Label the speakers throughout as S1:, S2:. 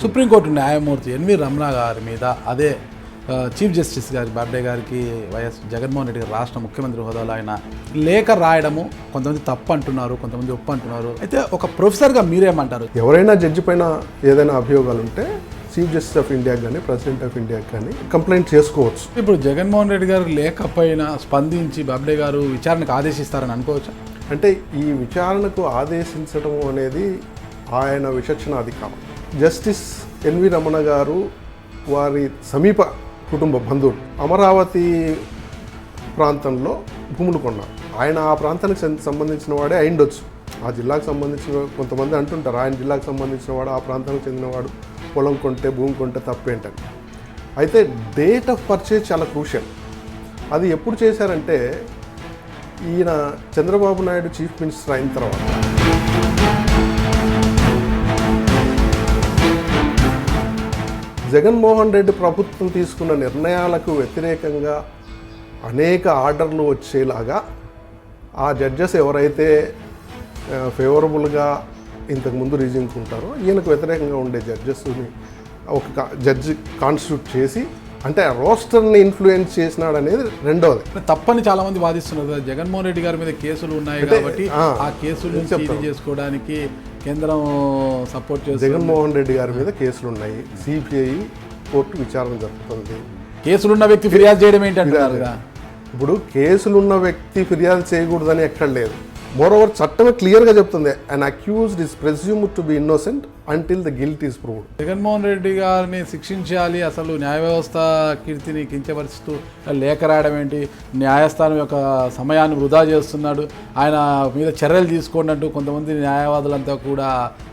S1: Supreme court న్యాయమూర్తి N V Ramana గారి మీద అదే చీఫ్ జస్టిస్ గారి బర్త్డే గారికి వైఎస్ జగన్మోహన్ రెడ్డి గారు రాష్ట్ర ముఖ్యమంత్రి హోదాలో ఆయన లేఖ రాయడము కొంతమంది తప్పు అంటున్నారు, కొంతమంది ఒప్పు అంటున్నారు. అయితే ఒక ప్రొఫెసర్గా మీరేమంటారు?
S2: ఎవరైనా జడ్జి పైన ఏదైనా అభియోగాలు ఉంటే చీఫ్ జస్టిస్ ఆఫ్ ఇండియా కానీ ప్రెసిడెంట్ ఆఫ్ ఇండియా కానీ కంప్లైంట్ చేసుకోవచ్చు.
S1: ఇప్పుడు జగన్మోహన్ రెడ్డి గారు లేఖ పైన స్పందించి బర్త్డే గారు విచారణకు ఆదేశిస్తారని అనుకోవచ్చు.
S2: అంటే ఈ విచారణకు ఆదేశించడం అనేది ఆయన విచక్షణ అధికారం. జస్టిస్ ఎన్వి రమణ గారు వారి సమీప కుటుంబ బంధువులు అమరావతి ప్రాంతంలో భూములు కొన్నారు. ఆయన ఆ ప్రాంతానికి సంబంధించిన వాడే అయిండొచ్చు. ఆ జిల్లాకు సంబంధించిన కొంతమంది అంటుంటారు ఆయన జిల్లాకు సంబంధించిన వాడు, ఆ ప్రాంతానికి చెందినవాడు పొలం కొంటే భూమి కొంటే తప్పేంటని. అయితే డేట్ ఆఫ్ పర్చేజ్ చాలా క్రూషియల్. అది ఎప్పుడు చేశారంటే ఈయన చంద్రబాబు నాయుడు చీఫ్ మినిస్టర్ అయిన తర్వాత జగన్మోహన్ రెడ్డి ప్రభుత్వం తీసుకున్న నిర్ణయాలకు వ్యతిరేకంగా అనేక ఆర్డర్లు వచ్చేలాగా ఆ జడ్జెస్ ఎవరైతే ఫేవరబుల్గా ఇంతకుముందు రీజింగ్కి ఉంటారో ఈయనకు వ్యతిరేకంగా ఉండే జడ్జెస్ని ఒక జడ్జి కాన్స్టిట్యూట్ చేసి అంటే రోస్టర్ని ఇన్ఫ్లుయెన్స్ చేసినాడు అనేది రెండోది.
S1: తప్పని చాలా మంది వాదిస్తున్నారు. జగన్మోహన్ రెడ్డి గారి మీద కేసులు ఉన్నాయి కాబట్టి ఆ కేసులు చేసుకోవడానికి కేంద్రం సపోర్ట్ చేస్తుంది.
S2: జగన్మోహన్ రెడ్డి గారి మీద కేసులు ఉన్నాయి, సిబిఐ కోర్టు విచారణ జరుపుతుంది.
S1: కేసులున్న వ్యక్తి ఫిర్యాదు చేయడం ఏంటంటారు?
S2: ఇప్పుడు కేసులున్న వ్యక్తి ఫిర్యాదు చేయకూడదని ఎక్కడ లేదు. మోరోవర్ చట్టమే క్లియర్గా చెప్తుంది an accused is presumed to be innocent until the guilt is proved.
S1: Jaganmohan Reddy గారిని శిక్షించాలి, అసలు న్యాయ వ్యవస్థ కీర్తిని కించపరుస్తూ లేఖ రాయడం ఏంటి, న్యాయస్థానం యొక్క సమయాన్ని వృధా చేస్తున్నాడు, ఆయన మీద చర్యలు తీసుకోండి అంటూ కొంతమంది న్యాయవాదులంతా కూడా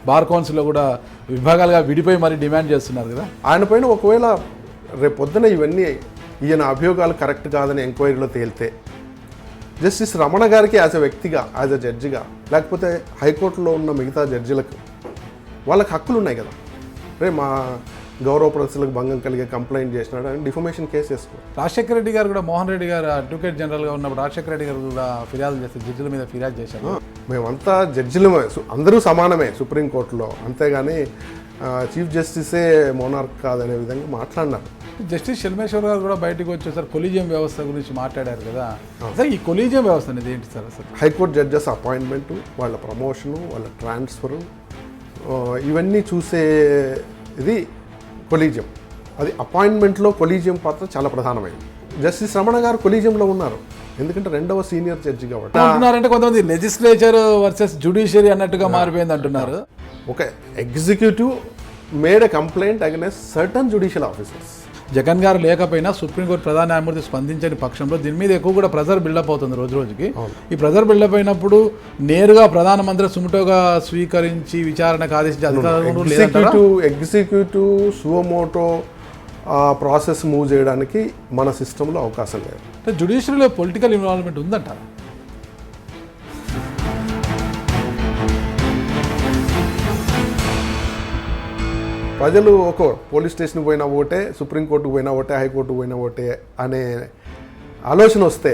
S1: బార్ కౌన్సిల్లో కూడా విభాగాలుగా విడిపోయి మరీ డిమాండ్ చేస్తున్నారు కదా.
S2: ఆయన పైన ఒకవేళ రేపు పొద్దున ఇవన్నీ ఈయన అభియోగాలు కరెక్ట్ కాదని ఎంక్వైరీలో తేలితే జస్టిస్ రమణ గారికి యాజ్ ఎ వ్యక్తిగా, యాజ్ ఎ జడ్జిగా, లేకపోతే హైకోర్టులో ఉన్న మిగతా జడ్జిలకు వాళ్ళకి హక్కులు ఉన్నాయి కదా. రే మా గౌరవ ప్రతిష్టలకు భంగం కలిగే కంప్లైంట్ చేసినాడు అని డిఫమేషన్ కేసు వేసుకో.
S1: రాజశేఖర రెడ్డి గారు కూడా, మోహన్ రెడ్డి గారు అడ్వకేట్ జనరల్గా ఉన్నప్పుడు రాజశేఖర రెడ్డి గారు కూడా ఫిర్యాదు చేస్తారు, జడ్జిల మీద ఫిర్యాదు చేశారు.
S2: మేమంతా జడ్జిలమే, అందరూ సమానమే సుప్రీంకోర్టులో, అంతేగాని చీఫ్ జస్టిసే మోనార్క్ కాదనే విధంగా మాట్లాడినారు.
S1: జస్టిస్ షల్మేశ్వర్ గారు కూడా బయటకు వచ్చేసారు, కొలీజియం వ్యవస్థ గురించి మాట్లాడారు కదా. అసలు ఈ కొలీజియం వ్యవస్థ అనేది ఏంటి సార్? అసలు
S2: హైకోర్టు జడ్జెస్ అపాయింట్మెంటు, వాళ్ళ ప్రమోషను, వాళ్ళ ట్రాన్స్ఫరు, ఇవన్నీ చూసే ఇది కొలీజియం. అది అపాయింట్మెంట్లో కొలీజియం పాత్ర చాలా ప్రధానమైంది. జస్టిస్ రమణ గారు కొలీజియంలో ఉన్నారు, ఎందుకంటే రెండవ సీనియర్ జడ్జి కాబట్టి.
S1: అంటున్నారంటే కొంతమంది లెజిస్లేచర్ వర్సెస్ జ్యుడిషియరీ అన్నట్టుగా మారిపోయింది అంటున్నారు.
S2: ఒక executive made a complaint against certain judicial officers.
S1: Jagan గారు లేకపోయినా సుప్రీంకోర్టు ప్రధాన న్యాయమూర్తి స్పందించని పక్షంలో దీని మీద ఎక్కువ కూడా ప్రెజర్ బిల్డప్ అవుతుంది రోజు రోజుకి. ఈ ప్రెజర్ బిల్డప్ అయినప్పుడు నేరుగా ప్రధానమంత్రి సుమోటోగా స్వీకరించి విచారణకు ఆదేశించే అధికారులు
S2: ఎగ్జిక్యూటివ్ సుమోటో ప్రాసెస్ మూవ్ చేయడానికి మన సిస్టంలో అవకాశం లేదు.
S1: అంటే జ్యుడిషియరీలో పొలిటికల్ ఇన్వాల్వ్మెంట్ ఉందంటారా?
S2: ప్రజలు ఒక పోలీస్ స్టేషన్కి పోయినా ఒకటే, సుప్రీంకోర్టుకు పోయినా ఒకటే, హైకోర్టుకు పోయినా ఒకటే అనే ఆలోచన వస్తే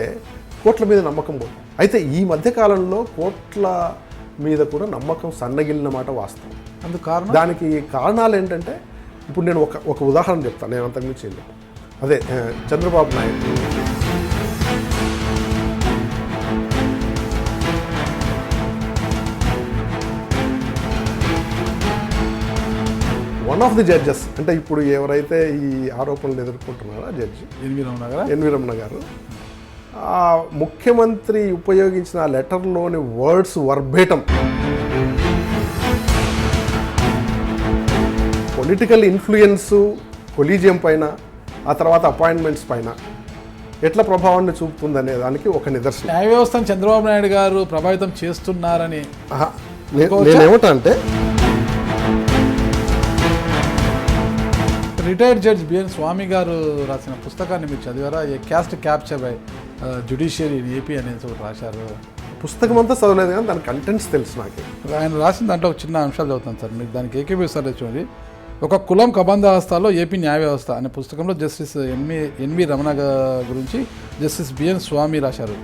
S2: కోర్టుల మీద నమ్మకం పోతుంది. అయితే ఈ మధ్యకాలంలో కోర్టుల మీద కూడా నమ్మకం సన్నగిలిన మాట వాస్తవం. దానికి కారణాలు ఏంటంటే ఇప్పుడు నేను ఒక ఉదాహరణ చెప్తాను, నేను అంతకుమించి ఏం చెప్తాను. అదే Chandrababu Naidu one of the judges, అంటే ఇప్పుడు ఎవరైతే ఈ ఆరోపణలు ఎదుర్కొంటున్నారో జడ్జి ఎన్వి రమణ గారు, ఆ ముఖ్యమంత్రి ఉపయోగించిన ఆ లెటర్లోని వర్డ్స్ వర్బేటం పొలిటికల్ ఇన్ఫ్లుయెన్సు కొలీజియం పైన, ఆ తర్వాత అపాయింట్మెంట్స్ పైన ఎట్లా ప్రభావాన్ని చూపుతుందనే దానికి ఒక నిదర్శనం.
S1: న్యాయ వ్యవస్థను చంద్రబాబు నాయుడు గారు ప్రభావితం చేస్తున్నారని
S2: నేనేమిటా అంటే,
S1: retired judge BN Swamy garu రాసిన పుస్తకాన్ని మీరు చదివారా? A caste capture by judiciary in AP అనేది ఒకటి రాశారు.
S2: పుస్తకం అంతా చదవలేదు కానీ దాని కంటెంట్స్ తెలుసు నాకు.
S1: ఆయన రాసిన దాంట్లో ఒక చిన్న అంశాలు చదువుతాను సార్, మీరు దానికి ఏకీభవిస్తారు చూడండి. ఒక కులం కబంధ హస్తాల్లో ఏపీ న్యాయ వ్యవస్థ అనే పుస్తకంలో జస్టిస్ ఎన్వి రమణ గురించి జస్టిస్ బిఎన్ స్వామి రాశారు.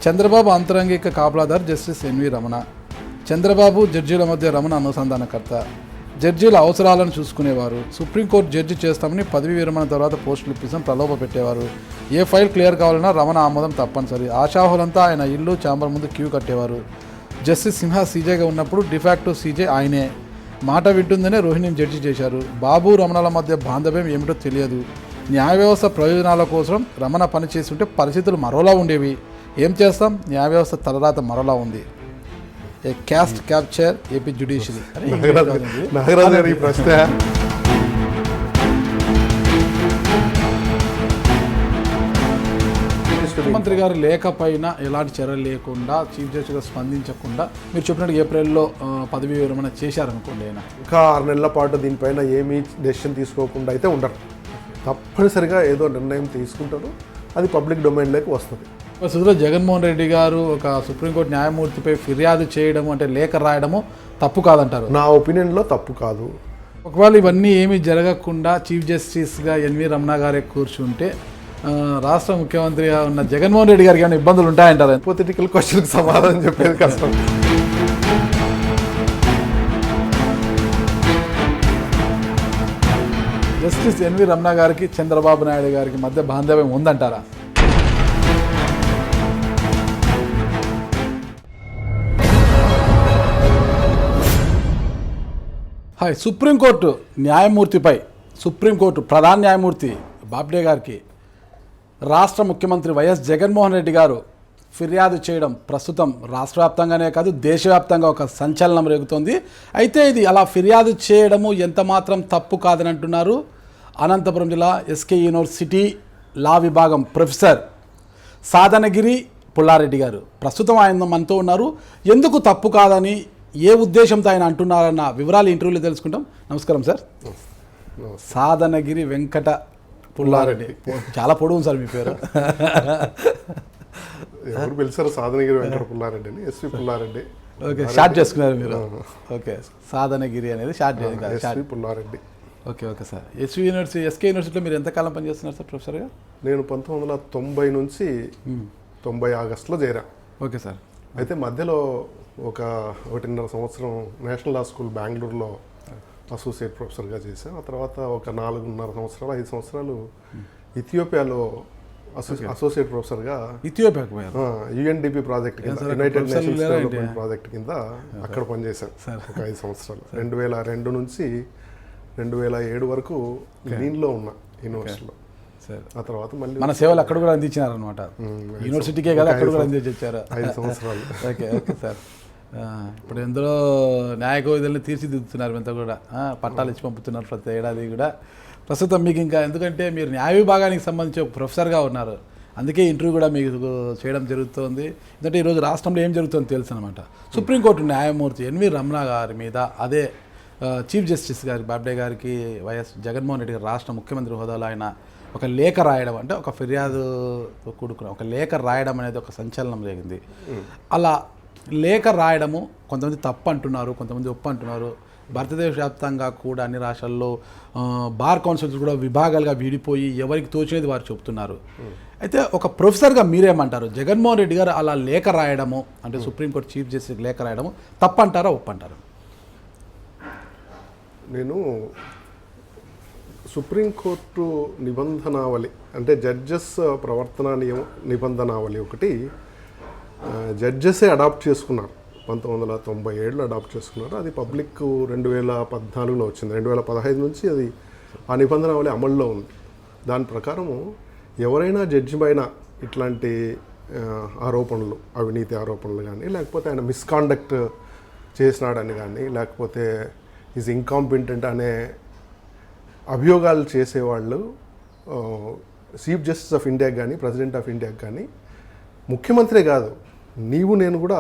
S1: చంద్రబాబు అంతరంగిక కాపలాదారు జస్టిస్ ఎన్వి రమణ, చంద్రబాబు జడ్జీల మధ్య రమణ అనుసంధానకర్త, జడ్జీల అవసరాలను చూసుకునేవారు. సుప్రీంకోర్టు జడ్జి చేస్తామని పదవి విరమణ తర్వాత పోస్టులు ఇప్పిస్తాం ప్రలోభ పెట్టేవారు. ఏ ఫైల్ క్లియర్ కావాలన్నా రమణ ఆమోదం తప్పనిసరి. ఆశాహులంతా ఆయన ఇల్లు ఛాంబర్ ముందు క్యూ కట్టేవారు. జస్టిస్ సిన్హా సీజేగా ఉన్నప్పుడు డిఫాక్టో సీజే ఆయనే. మాట వింటుందనే రోహిణిని జడ్జి చేశారు. బాబు రమణల మధ్య బాంధవ్యం ఏమిటో తెలియదు. న్యాయ వ్యవస్థ ప్రయోజనాల కోసం రమణ పనిచేసి ఉంటే పరిస్థితులు మరోలా ఉండేవి. ఏం చేస్తాం, న్యాయ వ్యవస్థ తలరాత మరోలా ఉంది. A caste capture AP judiciary.
S2: Nagaraju garu ఈ ప్రశ్న
S1: ముఖ్యమంత్రి గారు లేకపోయినా ఎలాంటి చర్యలు లేకుండా చీఫ్ జస్టిస్గా స్పందించకుండా మీరు చెప్పినట్టు ఏప్రిల్లో పదవి విరమణ చేశారనుకోండి, ఆయన
S2: ఇంకా 6 నెలల పాటు దీనిపైన ఏమీ డెసిషన్ తీసుకోకుండా అయితే ఉండరు. తప్పనిసరిగా ఏదో నిర్ణయం తీసుకుంటారు, అది పబ్లిక్ డొమైన్లోకి వస్తుంది.
S1: సుధీర జగన్మోహన్ రెడ్డి గారు ఒక సుప్రీంకోర్టు న్యాయమూర్తిపై ఫిర్యాదు చేయడము అంటే లేఖ రాయడము తప్పు కాదంటారు?
S2: నా ఒపీనియన్లో తప్పు కాదు.
S1: ఒకవేళ ఇవన్నీ ఏమీ జరగకుండా చీఫ్ జస్టిస్గా ఎన్వి రమణ గారే కూర్చుంటే రాష్ట్ర ముఖ్యమంత్రిగా ఉన్న జగన్మోహన్ రెడ్డి గారికి ఏమైనా ఇబ్బందులు ఉంటాయంటారు?
S2: హైపోథెటికల్ క్వశ్చన్కి సమాధానం చెప్పేది కష్టం.
S1: జస్టిస్ ఎన్వి రమణ గారికి చంద్రబాబు నాయుడు గారికి మధ్య బాంధవ్యం ఉందంటారా? హాయ్. సుప్రీంకోర్టు న్యాయమూర్తిపై సుప్రీంకోర్టు ప్రధాన న్యాయమూర్తి బాబ్డే గారికి రాష్ట్ర ముఖ్యమంత్రి వైఎస్ జగన్మోహన్ రెడ్డి గారు ఫిర్యాదు చేయడం ప్రస్తుతం రాష్ట్ర వ్యాప్తంగానే కాదు దేశవ్యాప్తంగా ఒక సంచలనం రేగుతోంది. అయితే ఇది అలా ఫిర్యాదు చేయడము ఎంత మాత్రం తప్పు కాదని అంటున్నారు అనంతపురం జిల్లా ఎస్కే యూనివర్సిటీ లా విభాగం ప్రొఫెసర్ సాధనగిరి పుల్లారెడ్డి గారు. ప్రస్తుతం ఆయన మనతో ఉన్నారు. ఎందుకు తప్పు కాదని, ఏ ఉద్దేశంతో ఆయన అంటున్నారన్న వివరాలు ఇంటర్వ్యూలో తెలుసుకుంటాం. నమస్కారం సార్. సాధనగిరి వెంకట పుల్లారెడ్డి. చాలా పొడవు సార్ మీ పేరు.
S2: ఎవరు పిలిచారు? సాధనగిరి వెంకట పుల్లారెడ్డి అని, ఎస్వి పుల్లారెడ్డి.
S1: ఓకే, షార్ట్ చేసుకున్నారు మీరు. ఓకే, సాధనగిరి అనేది short
S2: SV Pulla Reddy.
S1: Okay okay sir. SV university SK యూనివర్సిటీలో మీరు ఎంతకాలం పనిచేస్తున్నారు సార్ ప్రొఫెసర్గా?
S2: నేను 1990 నుంచి 90 ఆగస్టులో చేరా.
S1: Okay sir.
S2: అయితే మధ్యలో ఒక 1.5 సంవత్సరం నేషనల్ లా స్కూల్ బెంగళూరులో అసోసియేట్ ప్రొఫెసర్గా చేశాను. ఆ తర్వాత ఒక 4.5 సంవత్సరాలు 5 సంవత్సరాలు ఇథియోపియాలో అసోసియేట్ ప్రొఫెసర్గా
S1: ఇథియోపియాకు పోయారు.
S2: యుఎన్డిపి ప్రాజెక్ట్ కింద, యునైటెడ్ నేషన్స్ డెవలప్మెంట్ ప్రాజెక్ట్ కింద అక్కడ పనిచేశాను ఒక 5 సంవత్సరాలు. 2002 నుంచి 2007 వరకు గ్రీన్లో ఉన్నా యూనివర్సిటీలో. ఆ తర్వాత మళ్ళీ
S1: మన సేవలు అక్కడ కూడా అందించినారు అనమాట. యూనివర్సిటీకే కదా, అక్కడ కూడా అందించారు
S2: 5 సంవత్సరాలు.
S1: Okay okay sir. ఇప్పుడు ఎందులో న్యాయ కోవిధుల్ని తీర్చిదిద్దుతున్నారు, అంతా కూడా పట్టాలు ఇచ్చి పంపుతున్నారు ప్రతి ఏడాది కూడా. ప్రస్తుతం మీకు ఇంకా ఎందుకంటే మీరు న్యాయ విభాగానికి సంబంధించి ఒక ప్రొఫెసర్గా ఉన్నారు, అందుకే ఇంటర్వ్యూ కూడా మీకు చేయడం జరుగుతుంది. ఎందుకంటే ఈరోజు రాష్ట్రంలో ఏం జరుగుతుందో తెలుసు అనమాట. సుప్రీంకోర్టు న్యాయమూర్తి ఎన్వి రమణ గారి మీద, అదే చీఫ్ జస్టిస్ గారి బాబ్డే గారికి వైఎస్ జగన్మోహన్ రెడ్డి గారు రాష్ట్ర ముఖ్యమంత్రి హోదాలో ఆయన ఒక లేఖ రాయడం, అంటే ఒక ఫిర్యాదు కూడుకున్న ఒక లేఖ రాయడం అనేది ఒక సంచలనం జరిగింది. అలా లేఖ రాయడము కొంతమంది తప్పు అంటున్నారు, కొంతమంది ఒప్పు అంటున్నారు. భారతదేశ వ్యాప్తంగా కూడా అన్ని రాష్ట్రాల్లో బార్ కౌన్సిల్స్ కూడా విభాగాలుగా విడిపోయి ఎవరికి తోచినది వారు చెప్తున్నారు. అయితే ఒక ప్రొఫెసర్గా మీరేమంటారు? జగన్మోహన్ రెడ్డి గారు అలా లేఖ రాయడము, అంటే సుప్రీంకోర్టు చీఫ్ జస్టిస్ లేఖ రాయడము తప్పు అంటారా, ఒప్పు అంటారా?
S2: నేను సుప్రీంకోర్టు నిబంధనావళి, అంటే జడ్జెస్ ప్రవర్తన నిబంధనావళి ఒకటి జడ్జెసే అడాప్ట్ చేసుకున్నారు. 1997లో అడాప్ట్ చేసుకున్నారు. అది పబ్లిక్ 2014లో వచ్చింది. 2015 నుంచి అది ఆ నిబంధనావళి అమల్లో ఉంది. దాని ప్రకారము ఎవరైనా జడ్జి పైన ఇట్లాంటి ఆరోపణలు, అవినీతి ఆరోపణలు కానీ, లేకపోతే ఆయన మిస్కాండక్ట్ చేసినాడని కానీ, లేకపోతే ఈజ్ ఇన్కాంపిటెంట్ అనే అభియోగాలు చేసేవాళ్ళు చీఫ్ జస్టిస్ ఆఫ్ ఇండియాకి కానీ, ప్రెసిడెంట్ ఆఫ్ ఇండియాకి కానీ, ముఖ్యమంత్రి కాదు, నీవు నేను కూడా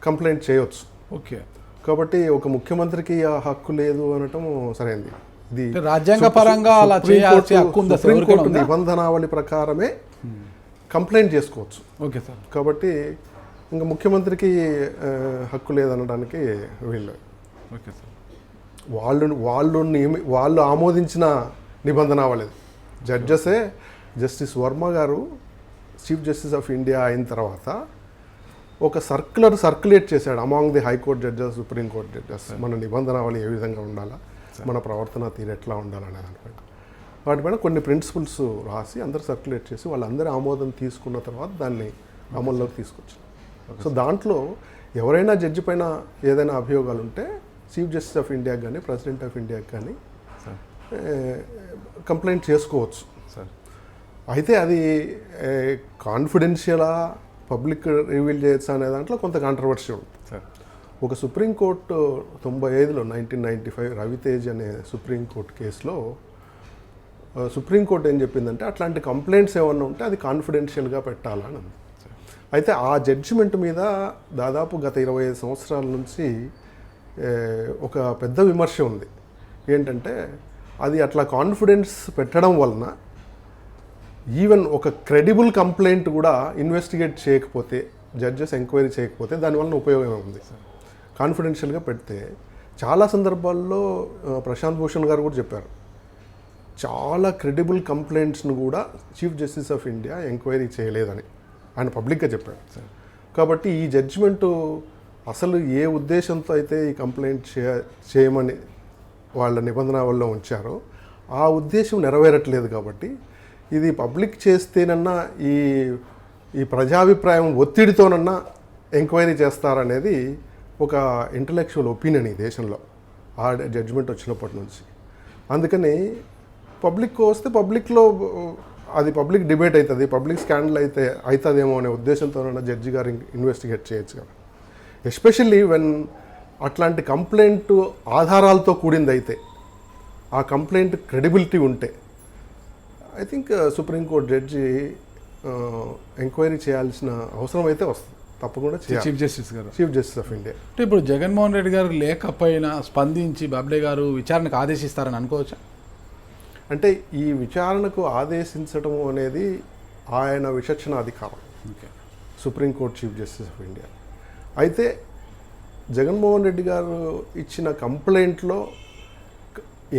S2: కంప్లైంట్ చేయవచ్చు.
S1: ఓకే.
S2: కాబట్టి ఒక ముఖ్యమంత్రికి ఆ హక్కు లేదు అనటం సరైనది. ఇది
S1: రాజ్యాంగపరంగా అలా చేయాల్సిన హక్కు ఉందా?
S2: సుప్రీంకోర్టు నిబంధనావళి ప్రకారమే కంప్లైంట్ చేసుకోవచ్చు.
S1: Okay sir.
S2: కాబట్టి ఇంకా ముఖ్యమంత్రికి హక్కు లేదనడానికి వీళ్ళు
S1: ఓకే సార్
S2: వాళ్ళు ఆమోదించిన నిబంధనావళి. జడ్జెసే, జస్టిస్ వర్మ గారు చీఫ్ జస్టిస్ ఆఫ్ ఇండియా అయిన తర్వాత ఒక సర్క్యులేట్ చేశాడు among the high court judges, supreme court judges, మన నిబంధనావళి ఏ విధంగా ఉండాలా, మన ప్రవర్తన తీరు ఎట్లా ఉండాలనే దానిపైన వాటిపైన కొన్ని ప్రిన్సిపల్స్ రాసి అందరు సర్క్యులేట్ చేసి వాళ్ళందరి ఆమోదం తీసుకున్న తర్వాత దాన్ని అమల్లోకి తీసుకొచ్చారు. సో దాంట్లో ఎవరైనా జడ్జి పైన ఏదైనా అభియోగాలు ఉంటే చీఫ్ జస్టిస్ ఆఫ్ ఇండియాకి కానీ ప్రెసిడెంట్ ఆఫ్ ఇండియాకి కానీ కంప్లైంట్ చేసుకోవచ్చు. అయితే అది కాన్ఫిడెన్షియలా, పబ్లిక్ రివీల్ చేయొచ్చా అనే దాంట్లో కొంత కాంట్రవర్సీ ఉంది. ఒక సుప్రీంకోర్టు 95లో 1995 రవితేజ్ అనే సుప్రీంకోర్టు కేసులో సుప్రీంకోర్టు ఏం చెప్పిందంటే అట్లాంటి కంప్లైంట్స్ ఏమన్నా ఉంటే అది కాన్ఫిడెన్షియల్గా పెట్టాలని అంది. అయితే ఆ జడ్జిమెంట్ మీద దాదాపు గత 25 సంవత్సరాల నుంచి ఒక పెద్ద విమర్శ ఉంది. ఏంటంటే అది అట్లా కాన్ఫిడెన్స్ పెట్టడం వలన ఈవెన్ ఒక క్రెడిబుల్ కంప్లైంట్ కూడా ఇన్వెస్టిగేట్ చేయకపోతే, జడ్జెస్ ఎంక్వైరీ చేయకపోతే దానివల్ల ఉపయోగం ఉంది. కాన్ఫిడెన్షియల్గా పెడితే చాలా సందర్భాల్లో ప్రశాంత్ భూషణ్ గారు కూడా చెప్పారు, చాలా క్రెడిబుల్ కంప్లైంట్స్ను కూడా chief justice of India enquiry చేయలేదని ఆయన పబ్లిక్గా చెప్పారు. కాబట్టి ఈ జడ్జిమెంటు అసలు ఏ ఉద్దేశంతో అయితే ఈ కంప్లైంట్ చేయమని వాళ్ళ నిబంధనల్లో ఉంచారో ఆ ఉద్దేశం నెరవేరట్లేదు. కాబట్టి ఇది పబ్లిక్ చేస్తేనన్నా ఈ ప్రజాభిప్రాయం ఒత్తిడితోనన్నా ఎంక్వైరీ చేస్తారనేది ఒక ఇంటలెక్చువల్ ఒపీనియన్ ఈ దేశంలో ఆ జడ్జిమెంట్ వచ్చినప్పటి నుంచి. అందుకని పబ్లిక్ వస్తే పబ్లిక్లో అది పబ్లిక్ డిబేట్ అవుతుంది, పబ్లిక్ స్కాండల్ అవుతుందేమో అనే ఉద్దేశంతోనైనా జడ్జి గారు ఇన్వెస్టిగేట్ చేయొచ్చు కదా. ఎస్పెషల్లీ వెన్ అట్లాంటి కంప్లైంట్ ఆధారాలతో కూడింది అయితే, ఆ కంప్లైంట్ క్రెడిబిలిటీ ఉంటే I think supreme court judge enquiry చేయాల్సిన అవసరం అయితే వస్తుంది, తప్పకుండా చేయాలి చీఫ్ జస్టిస్ ఆఫ్ ఇండియా.
S1: అంటే ఇప్పుడు జగన్మోహన్ రెడ్డి గారు లేకపోయినా స్పందించి బాబ్డే గారు విచారణకు ఆదేశిస్తారని అనుకోవచ్చా?
S2: అంటే ఈ విచారణకు ఆదేశించడం అనేది ఆయన విచక్షణ అధికారం, supreme court chief justice of India. అయితే జగన్మోహన్ రెడ్డి గారు ఇచ్చిన కంప్లైంట్లో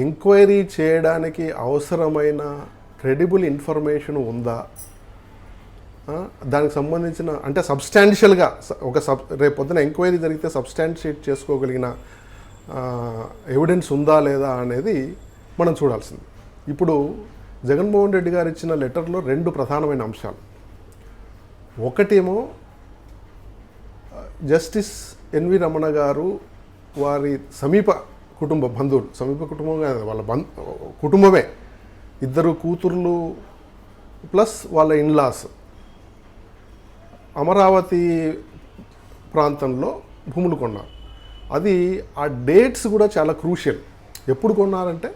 S2: ఎంక్వైరీ చేయడానికి అవసరమైన క్రెడిబుల్ ఇన్ఫర్మేషన్ ఉందా, దానికి సంబంధించిన అంటే సబ్స్టాన్షియల్గా రేపు పొద్దున ఎంక్వైరీ జరిగితే సబ్స్టాన్షియేట్ చేసుకోగలిగిన ఎవిడెన్స్ ఉందా లేదా అనేది మనం చూడాల్సింది. ఇప్పుడు జగన్మోహన్ రెడ్డి గారు ఇచ్చిన లెటర్లో 2 ప్రధానమైన అంశాలు. ఒకటేమో జస్టిస్ ఎన్వి రమణ గారు వారి సమీప కుటుంబ బంధువులు, సమీప కుటుంబం కాదు వాళ్ళ కుటుంబమే, 2 కూతుర్లు ప్లస్ వాళ్ళ ఇన్లాస్ అమరావతి ప్రాంతంలో భూములు కొన్నారు. అది ఆ డేట్స్ కూడా చాలా క్రూషియల్. ఎప్పుడు కొన్నారంటే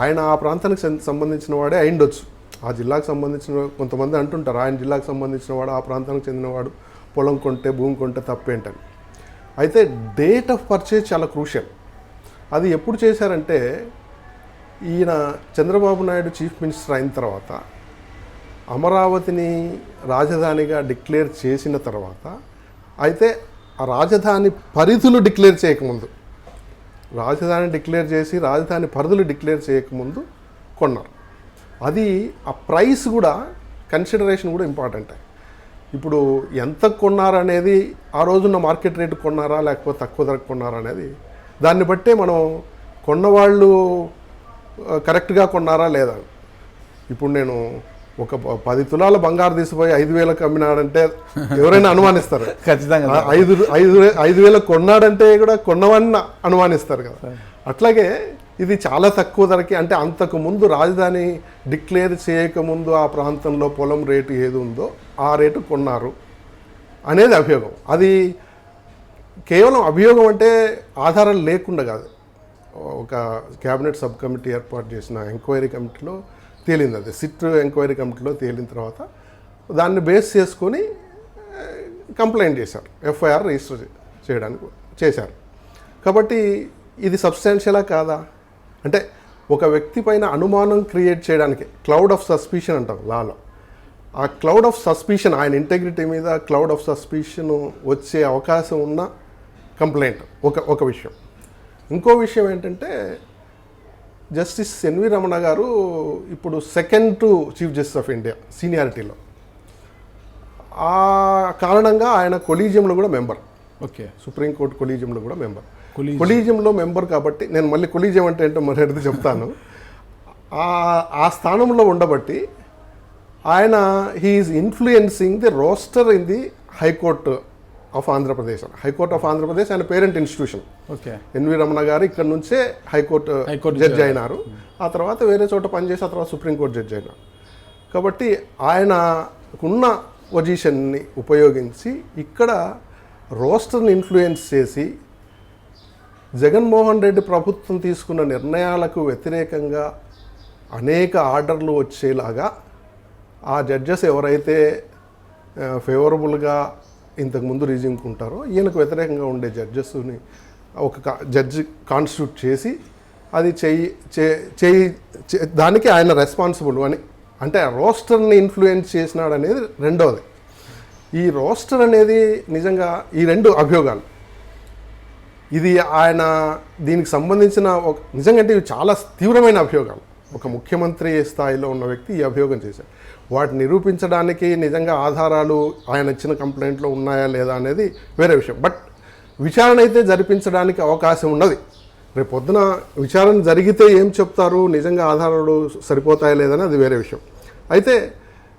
S2: ఆయన ఆ ప్రాంతానికి సంబంధించిన వాడే అయిండొచ్చు, ఆ జిల్లాకు సంబంధించిన కొంతమంది అంటుంటారు ఆయన జిల్లాకు సంబంధించిన వాడు, ఆ ప్రాంతానికి చెందినవాడు పొలం కొంటే భూమి కొంటే తప్పేంటని. అయితే డేట్ ఆఫ్ పర్చేజ్ చాలా క్రూషియల్. అది ఎప్పుడు చేశారంటే ఈయన చంద్రబాబు నాయుడు చీఫ్ మినిస్టర్ అయిన తర్వాత అమరావతిని రాజధానిగా డిక్లేర్ చేసిన తర్వాత, అయితే ఆ రాజధాని పరిధులు డిక్లేర్ చేయకముందు, రాజధాని డిక్లేర్ చేసి రాజధాని పరిధులు డిక్లేర్ చేయకముందు కొన్నారు. అది ఆ ప్రైస్ కూడా కన్సిడరేషన్ కూడా ఇంపార్టెంట్. ఇప్పుడు ఎంత కొన్నారనేది ఆ రోజున్న మార్కెట్ రేటు కొన్నారా లేకపోతే తక్కువ ధరకు కొన్నారా అనేది దాన్ని బట్టే మనం కొన్నవాళ్ళు కరెక్ట్గా కొన్నారా లేదా. ఇప్పుడు నేను ఒక 10 తులాల బంగారు తీసిపోయి 5,000కి అమ్మినాడంటే ఎవరైనా అనుమానిస్తారు ఖచ్చితంగా. 5,000 కొన్నాడంటే కూడా కొన్నవాడిని అనుమానిస్తారు కదా. అట్లాగే ఇది చాలా తక్కువ ధరకి, అంటే అంతకు ముందు రాజధాని డిక్లేర్ చేయకముందు ఆ ప్రాంతంలో పొలం రేటు ఏది ఉందో ఆ రేటు కొన్నారు అనేది అభియోగం. అది కేవలం అభియోగం అంటే ఆధారాలు లేకుండా కాదు. ఒక క్యాబినెట్ సబ్ కమిటీ ఏర్పాటు చేసిన ఎంక్వైరీ కమిటీలో తేలింది, అది సిట్ ఎంక్వైరీ కమిటీలో తేలిన తర్వాత దాన్ని బేస్ చేసుకొని కంప్లైంట్ చేశారు, ఎఫ్ఐఆర్ రిజిస్టర్ చేయడానికి చేశారు. కాబట్టి ఇది సబ్స్టాన్షియలా కాదా అంటే ఒక వ్యక్తి పైన అనుమానం క్రియేట్ చేయడానికి క్లౌడ్ ఆఫ్ సస్పిషన్ అంటాం లాలో. ఆ క్లౌడ్ ఆఫ్ సస్పిషన్, ఆయన ఇంటెగ్రిటీ మీద క్లౌడ్ ఆఫ్ సస్పిషన్ వచ్చే అవకాశం ఉన్న కంప్లైంట్ ఒక విషయం. ఇంకో విషయం ఏంటంటే జస్టిస్ ఎన్వి రమణ గారు ఇప్పుడు second to chief justice of India సీనియారిటీలో. ఆ కారణంగా ఆయన కొలీజియంలో కూడా మెంబర్,
S1: ఓకే.
S2: సుప్రీంకోర్టు కొలీజియంలో కూడా మెంబర్.
S1: కొలీజియం.
S2: కొలీజియంలో మెంబర్ కాబట్టి నేను మళ్ళీ కొలీజియం అంటే ఏంటో మరేది చెప్తాను. ఆ స్థానంలో ఉండబట్టి ఆయన he is influencing the roster in the high court of Andhra Pradesh. High court of Andhra Pradesh ఆయన parent institution.
S1: Okay.
S2: NV Ramana garu ఇక్కడ నుంచే హైకోర్టు జడ్జి అయినారు. ఆ తర్వాత వేరే చోట పనిచేసి ఆ తర్వాత సుప్రీంకోర్టు జడ్జి అయినారు. కాబట్టి ఆయనకున్న పొజిషన్ని ఉపయోగించి ఇక్కడ రోస్టర్ని ఇన్ఫ్లుయెన్స్ చేసి జగన్మోహన్ రెడ్డి ప్రభుత్వం తీసుకున్న నిర్ణయాలకు వ్యతిరేకంగా అనేక ఆర్డర్లు వచ్చేలాగా ఆ జడ్జెస్ ఎవరైతే ఫేవరబుల్గా ఇంతకుముందు రిజ్యూమ్కి ఉంటారో ఈయనకు వ్యతిరేకంగా ఉండే జడ్జెస్ని ఒక జడ్జి కాన్స్టిట్యూట్ చేసి అది దానికి ఆయన రెస్పాన్సిబుల్ అని, అంటే రోస్టర్ని ఇన్ఫ్లుయెన్స్ చేసినాడు అనేది రెండవది. ఈ రోస్టర్ అనేది నిజంగా ఈ రెండు అభియోగాలు, ఇది ఆయన దీనికి సంబంధించిన నిజంగా అంటే ఇవి చాలా తీవ్రమైన అభియోగాలు. ఒక ముఖ్యమంత్రి స్థాయిలో ఉన్న వ్యక్తి ఈ అభియోగం చేశారు. వాటిని నిరూపించడానికి నిజంగా ఆధారాలు ఆయన ఇచ్చిన కంప్లైంట్లో ఉన్నాయా లేదా అనేది వేరే విషయం. బట్ విచారణ అయితే జరిపించడానికి అవకాశం ఉన్నది. రేపు పొద్దున విచారణ జరిగితే ఏం చెప్తారు, నిజంగా ఆధారాలు సరిపోతాయా లేదని అది వేరే విషయం. అయితే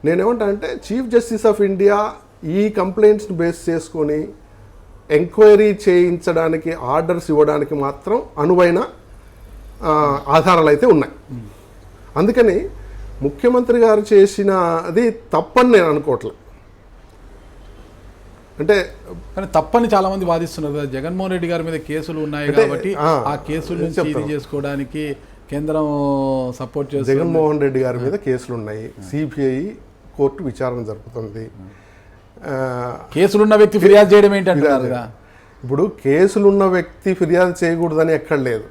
S2: నేనేమంటా అంటే చీఫ్ జస్టిస్ ఆఫ్ ఇండియా ఈ కంప్లైంట్స్ని బేస్ చేసుకొని ఎంక్వైరీ చేయించడానికి ఆర్డర్స్ ఇవ్వడానికి మాత్రం అనువైన ఆధారాలు అయితే ఉన్నాయి. అందుకని ముఖ్యమంత్రి గారు చేసినది తప్పని నేను అనుకోవట్లేదు. అంటే
S1: కానీ తప్పని చాలా మంది వాదిస్తున్నారు కదా. జగన్మోహన్ రెడ్డి గారి మీద కేసులు ఉన్నాయి కాబట్టి ఆ కేసుల నుంచి ఇది చేసుకోవడానికి కేంద్రం సపోర్ట్ చేస్తుంది.
S2: జగన్మోహన్ రెడ్డి గారి మీద కేసులు ఉన్నాయి, సిబిఐ కోర్టు విచారణ జరుపుతుంది.
S1: కేసులున్న వ్యక్తి ఫిర్యాదు చేయడం ఏంటంటారు?
S2: ఇప్పుడు కేసులున్న వ్యక్తి ఫిర్యాదు చేయకూడదని ఎక్కడ లేదు.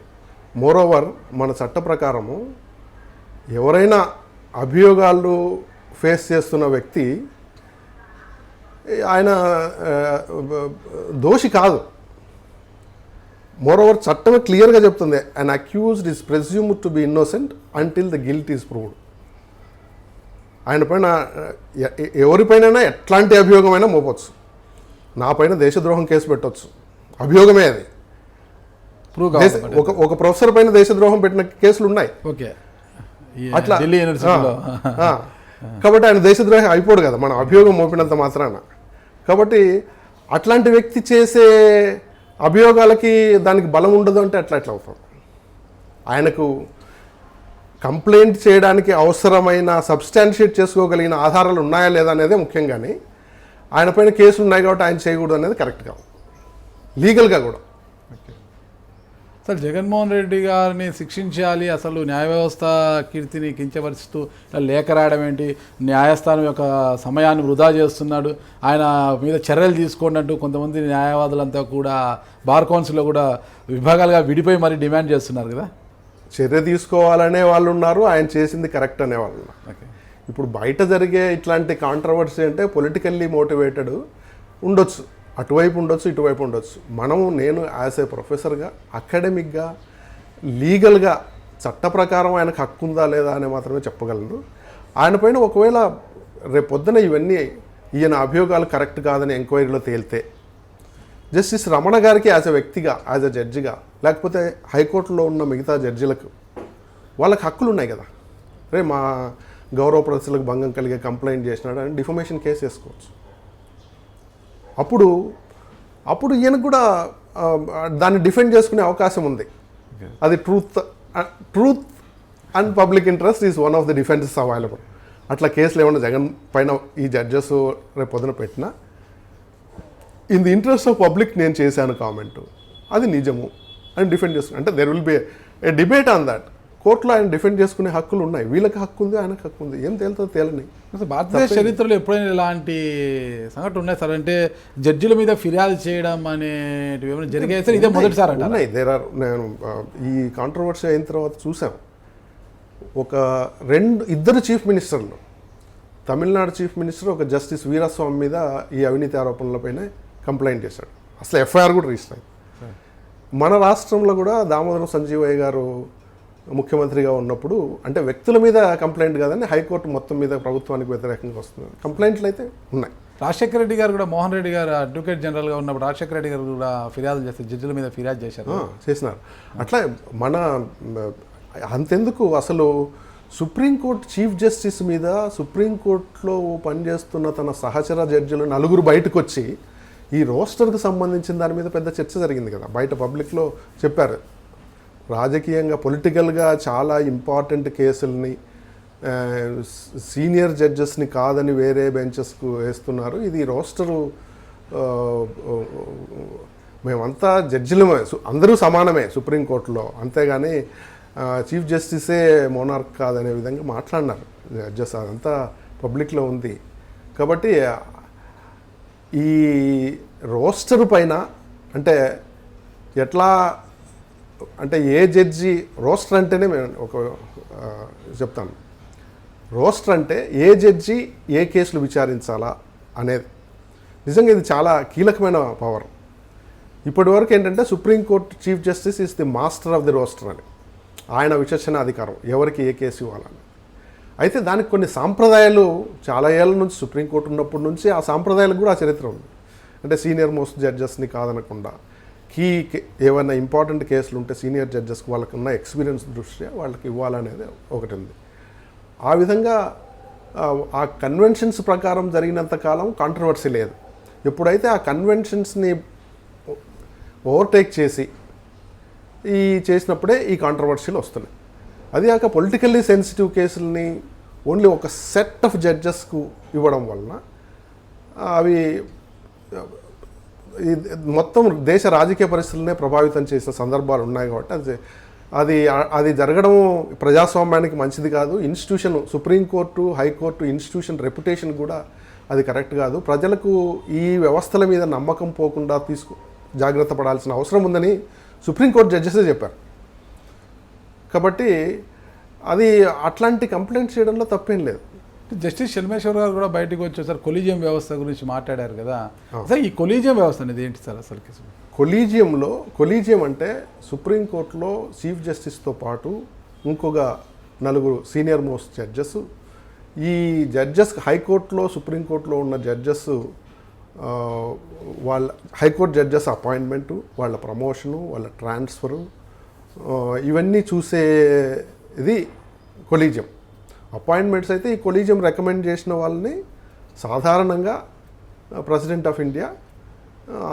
S2: మోరోవర్ మన చట్ట ప్రకారము ఎవరైనా అభియోగాలు ఫేస్ చేస్తున్న వ్యక్తి ఆయన దోషి కాదు. మోరోవర్ చట్టమే క్లియర్గా చెప్తుంది, an accused is presumed to be innocent until the guilt is proved. ఆయన పైన ఎవరిపైనైనా ఎట్లాంటి అభియోగమైనా మోపచ్చు. నా పైన దేశద్రోహం కేసు పెట్టవచ్చు, అభియోగమే అది. ఒక ప్రొఫెసర్ పైన దేశద్రోహం పెట్టిన కేసులు ఉన్నాయి.
S1: ఓకే,
S2: అట్లా కాబట్టి ఆయన దేశద్రోహి అయిపోడు కదా మనం అభియోగం మోపినంత మాత్రాన. కాబట్టి అట్లాంటి వ్యక్తి చేసే అభియోగాలకి దానికి బలం ఉండదు అంటే ఎట్లా అవుతాం. ఆయనకు కంప్లైంట్ చేయడానికి అవసరమైన సబ్స్టాన్షియేట్ చేసుకోగలిగిన ఆధారాలు ఉన్నాయా లేదా అనేది ముఖ్యం. కానీ ఆయన పైన కేసులు ఉన్నాయి కాబట్టి ఆయన చేయకూడదు అనేది కరెక్ట్ కాదు, లీగల్గా కూడా.
S1: అసలు జగన్మోహన్ రెడ్డి గారిని శిక్షించాలి, అసలు న్యాయ వ్యవస్థ కీర్తిని కించపరుస్తూ లేఖ రాయడం ఏంటి, న్యాయస్థానం యొక్క సమయాన్ని వృధా చేస్తున్నాడు, ఆయన మీద చర్యలు తీసుకోండి అంటూ కొంతమంది న్యాయవాదులంతా కూడా బార్ కౌన్సిల్లో కూడా విభాగాలుగా విడిపోయి మరీ డిమాండ్ చేస్తున్నారు కదా.
S2: చర్య తీసుకోవాలనే వాళ్ళు ఉన్నారు, ఆయన చేసింది కరెక్ట్ అనే వాళ్ళు ఉన్నారు. ఇప్పుడు బయట జరిగే ఇట్లాంటి కాంట్రవర్సీ అంటే పొలిటికల్లీ మోటివేటెడ్ ఉండొచ్చు, అటువైపు ఉండొచ్చు ఇటువైపు ఉండొచ్చు. నేను యాజ్ ఏ ప్రొఫెసర్గా అకాడమిక్గా లీగల్గా చట్ట ప్రకారం ఆయనకు హక్కు ఉందా లేదా అని మాత్రమే చెప్పగలను. ఆయన పైన ఒకవేళ రేపొద్దున ఇవన్నీ ఈయన అభియోగాలు కరెక్ట్ కాదని ఎంక్వైరీలో తేలితే జస్టిస్ రమణ గారికి యాజ్ ఎ వ్యక్తిగా, యాజ్ ఎ జడ్జిగా, లేకపోతే హైకోర్టులో ఉన్న మిగతా జడ్జిలకు వాళ్ళకి హక్కులు ఉన్నాయి కదా. మా గౌరవ ప్రతిష్టలకు భంగం కలిగే కంప్లైంట్ చేసినాడు అని డిఫమేషన్ కేసు వేసుకోవచ్చు. అప్పుడు ఈయనకు కూడా దాన్ని డిఫెండ్ చేసుకునే అవకాశం ఉంది. అది truth and public interest is one of the defences available. అట్లా కేసులు ఏమన్నా జగన్ పైన ఈ జడ్జెస్ రేపు పొద్దున పెట్టినా in the interest of public నేను చేశాను కామెంటు, అది నిజము అని డిఫెండ్ చేసుకుని, అంటే there will be A debate on that. కోర్టులో ఆయన డిఫెండ్ చేసుకునే హక్కులు ఉన్నాయి, వీళ్ళకి హక్కు ఉంది, ఆయనకు హక్కు ఉంది. ఏం తేలుతుందో తేలని.
S1: అసలు భారతదేశ చరిత్రలో ఎప్పుడైనా ఇలాంటి సంఘటన ఉన్నాయి సార్? అంటే జడ్జిల మీద ఫిర్యాదు చేయడం అనేటివి ఏమైనా జరిగాయి సార్? ఇదే మొదటిసారి అంటే
S2: ఉన్నాయి. నేను ఈ కాంట్రవర్సీ అయిన తర్వాత చూసాను, ఇద్దరు చీఫ్ మినిస్టర్లు, తమిళనాడు చీఫ్ మినిస్టర్ ఒక జస్టిస్ వీరస్వామి మీద ఈ అవినీతి ఆరోపణలపైన కంప్లైంట్ చేశాడు. అసలు ఎఫ్ఐఆర్ కూడా రిజిస్టర్ అయింది. మన రాష్ట్రంలో కూడా దామోదరం సంజీవయ్య గారు ముఖ్యమంత్రిగా ఉన్నప్పుడు, అంటే వ్యక్తుల మీద కంప్లైంట్ కాదని హైకోర్టు మొత్తం మీద ప్రభుత్వానికి వ్యతిరేకంగా వస్తుంది కంప్లైంట్లు అయితే ఉన్నాయి.
S1: రాజశేఖర రెడ్డి గారు కూడా, మోహన్ రెడ్డి గారు అడ్వకేట్ జనరల్గా ఉన్నప్పుడు రాజశేఖర రెడ్డి గారు కూడా ఫిర్యాదులు చేస్తారు, జడ్జిల మీద ఫిర్యాదు చేశారు.
S2: చేసినారు. అట్లా మన అంతెందుకు అసలు సుప్రీంకోర్టు చీఫ్ జస్టిస్ మీద సుప్రీంకోర్టులో పనిచేస్తున్న తన సహచర జడ్జిలు 4 బయటకు వచ్చి ఈ రోస్టర్కి సంబంధించిన దాని మీద పెద్ద చర్చ జరిగింది కదా, బయట పబ్లిక్లో చెప్పారు. రాజకీయంగా పొలిటికల్గా చాలా ఇంపార్టెంట్ కేసుల్ని సీనియర్ జడ్జెస్ని కాదని వేరే బెంచెస్కు వేస్తున్నారు, ఇది రోస్టరు మేమంతా జడ్జిలమే, అందరూ సమానమే సుప్రీంకోర్టులో, అంతేగాని చీఫ్ జస్టిసే మోనార్క్ కాదనే విధంగా మాట్లాడినారు జడ్జెస్. అదంతా పబ్లిక్లో ఉంది. కాబట్టి ఈ రోస్టర్ పైన అంటే ఎట్లా అంటే ఏ జడ్జి రోస్టర్ అంటేనే ఒక చెప్తాను, రోస్టర్ అంటే ఏ జడ్జి ఏ కేసులు విచారించాలా అనేది నిజంగా ఇది చాలా కీలకమైన పవర్. ఇప్పటివరకు ఏంటంటే supreme court chief justice is the master of the roster అని, ఆయన విచక్షణ అధికారం ఎవరికి ఏ కేసు ఇవ్వాలని. అయితే దానికి కొన్ని సాంప్రదాయాలు చాలా ఏళ్ళ నుంచి సుప్రీంకోర్టు ఉన్నప్పటి నుంచి ఆ సాంప్రదాయాలకు కూడా ఆ చరిత్ర ఉంది. అంటే సీనియర్ మోస్ట్ జడ్జెస్ని కాదనకుండా ఏమైనా ఇంపార్టెంట్ కేసులు ఉంటే సీనియర్ జడ్జెస్కి వాళ్ళకి ఉన్న ఎక్స్పీరియన్స్ దృష్ట్యా వాళ్ళకి ఇవ్వాలనేది ఒకటి ఉంది. ఆ విధంగా ఆ కన్వెన్షన్స్ ప్రకారం జరిగినంత కాలం కాంట్రవర్సీ లేదు. ఎప్పుడైతే ఆ కన్వెన్షన్స్ని ఓవర్టేక్ చేసి చేసినప్పుడే ఈ కాంట్రవర్సీలు వస్తున్నాయి. అది కాక పొలిటికల్లీ సెన్సిటివ్ కేసుల్ని ఓన్లీ ఒక సెట్ ఆఫ్ జడ్జెస్కు ఇవ్వడం వలన అవి మొత్తం దేశ రాజకీయ పరిస్థితులనే ప్రభావితం చేసిన సందర్భాలు ఉన్నాయి. కాబట్టి అది జరగడం ప్రజాస్వామ్యానికి మంచిది కాదు. Institution supreme court, high court institution reputation కూడా అది కరెక్ట్ కాదు. ప్రజలకు ఈ వ్యవస్థల మీద నమ్మకం పోకుండా జాగ్రత్త పడాల్సిన అవసరం ఉందని సుప్రీంకోర్టు జడ్జెసే చెప్పారు. కాబట్టి అది అట్లాంటి కంప్లైంట్ చేయడంలో తప్పేం లేదు.
S1: జస్టిస్ షల్మేశ్వర్ గారు కూడా బయటకు వచ్చేసారు, కొలీజియం వ్యవస్థ గురించి మాట్లాడారు కదా. సార్ ఈ కొలీజియం వ్యవస్థ అనేది ఏంటి సార్ అసలుకి?
S2: కొలీజియం అంటే సుప్రీంకోర్టులో చీఫ్ జస్టిస్తో పాటు ఇంకొక 4 సీనియర్ మోస్ట్ జడ్జెస్, ఈ జడ్జెస్ హైకోర్టులో సుప్రీంకోర్టులో ఉన్న జడ్జెస్ వాళ్ళ హైకోర్టు జడ్జెస్ అపాయింట్మెంటు, వాళ్ళ ప్రమోషను, వాళ్ళ ట్రాన్స్ఫరు, ఇవన్నీ చూసే ఇది కొలీజియం. అపాయింట్మెంట్స్ అయితే ఈ కొలీజియం రికమెండ్ చేసిన వాళ్ళని సాధారణంగా president of India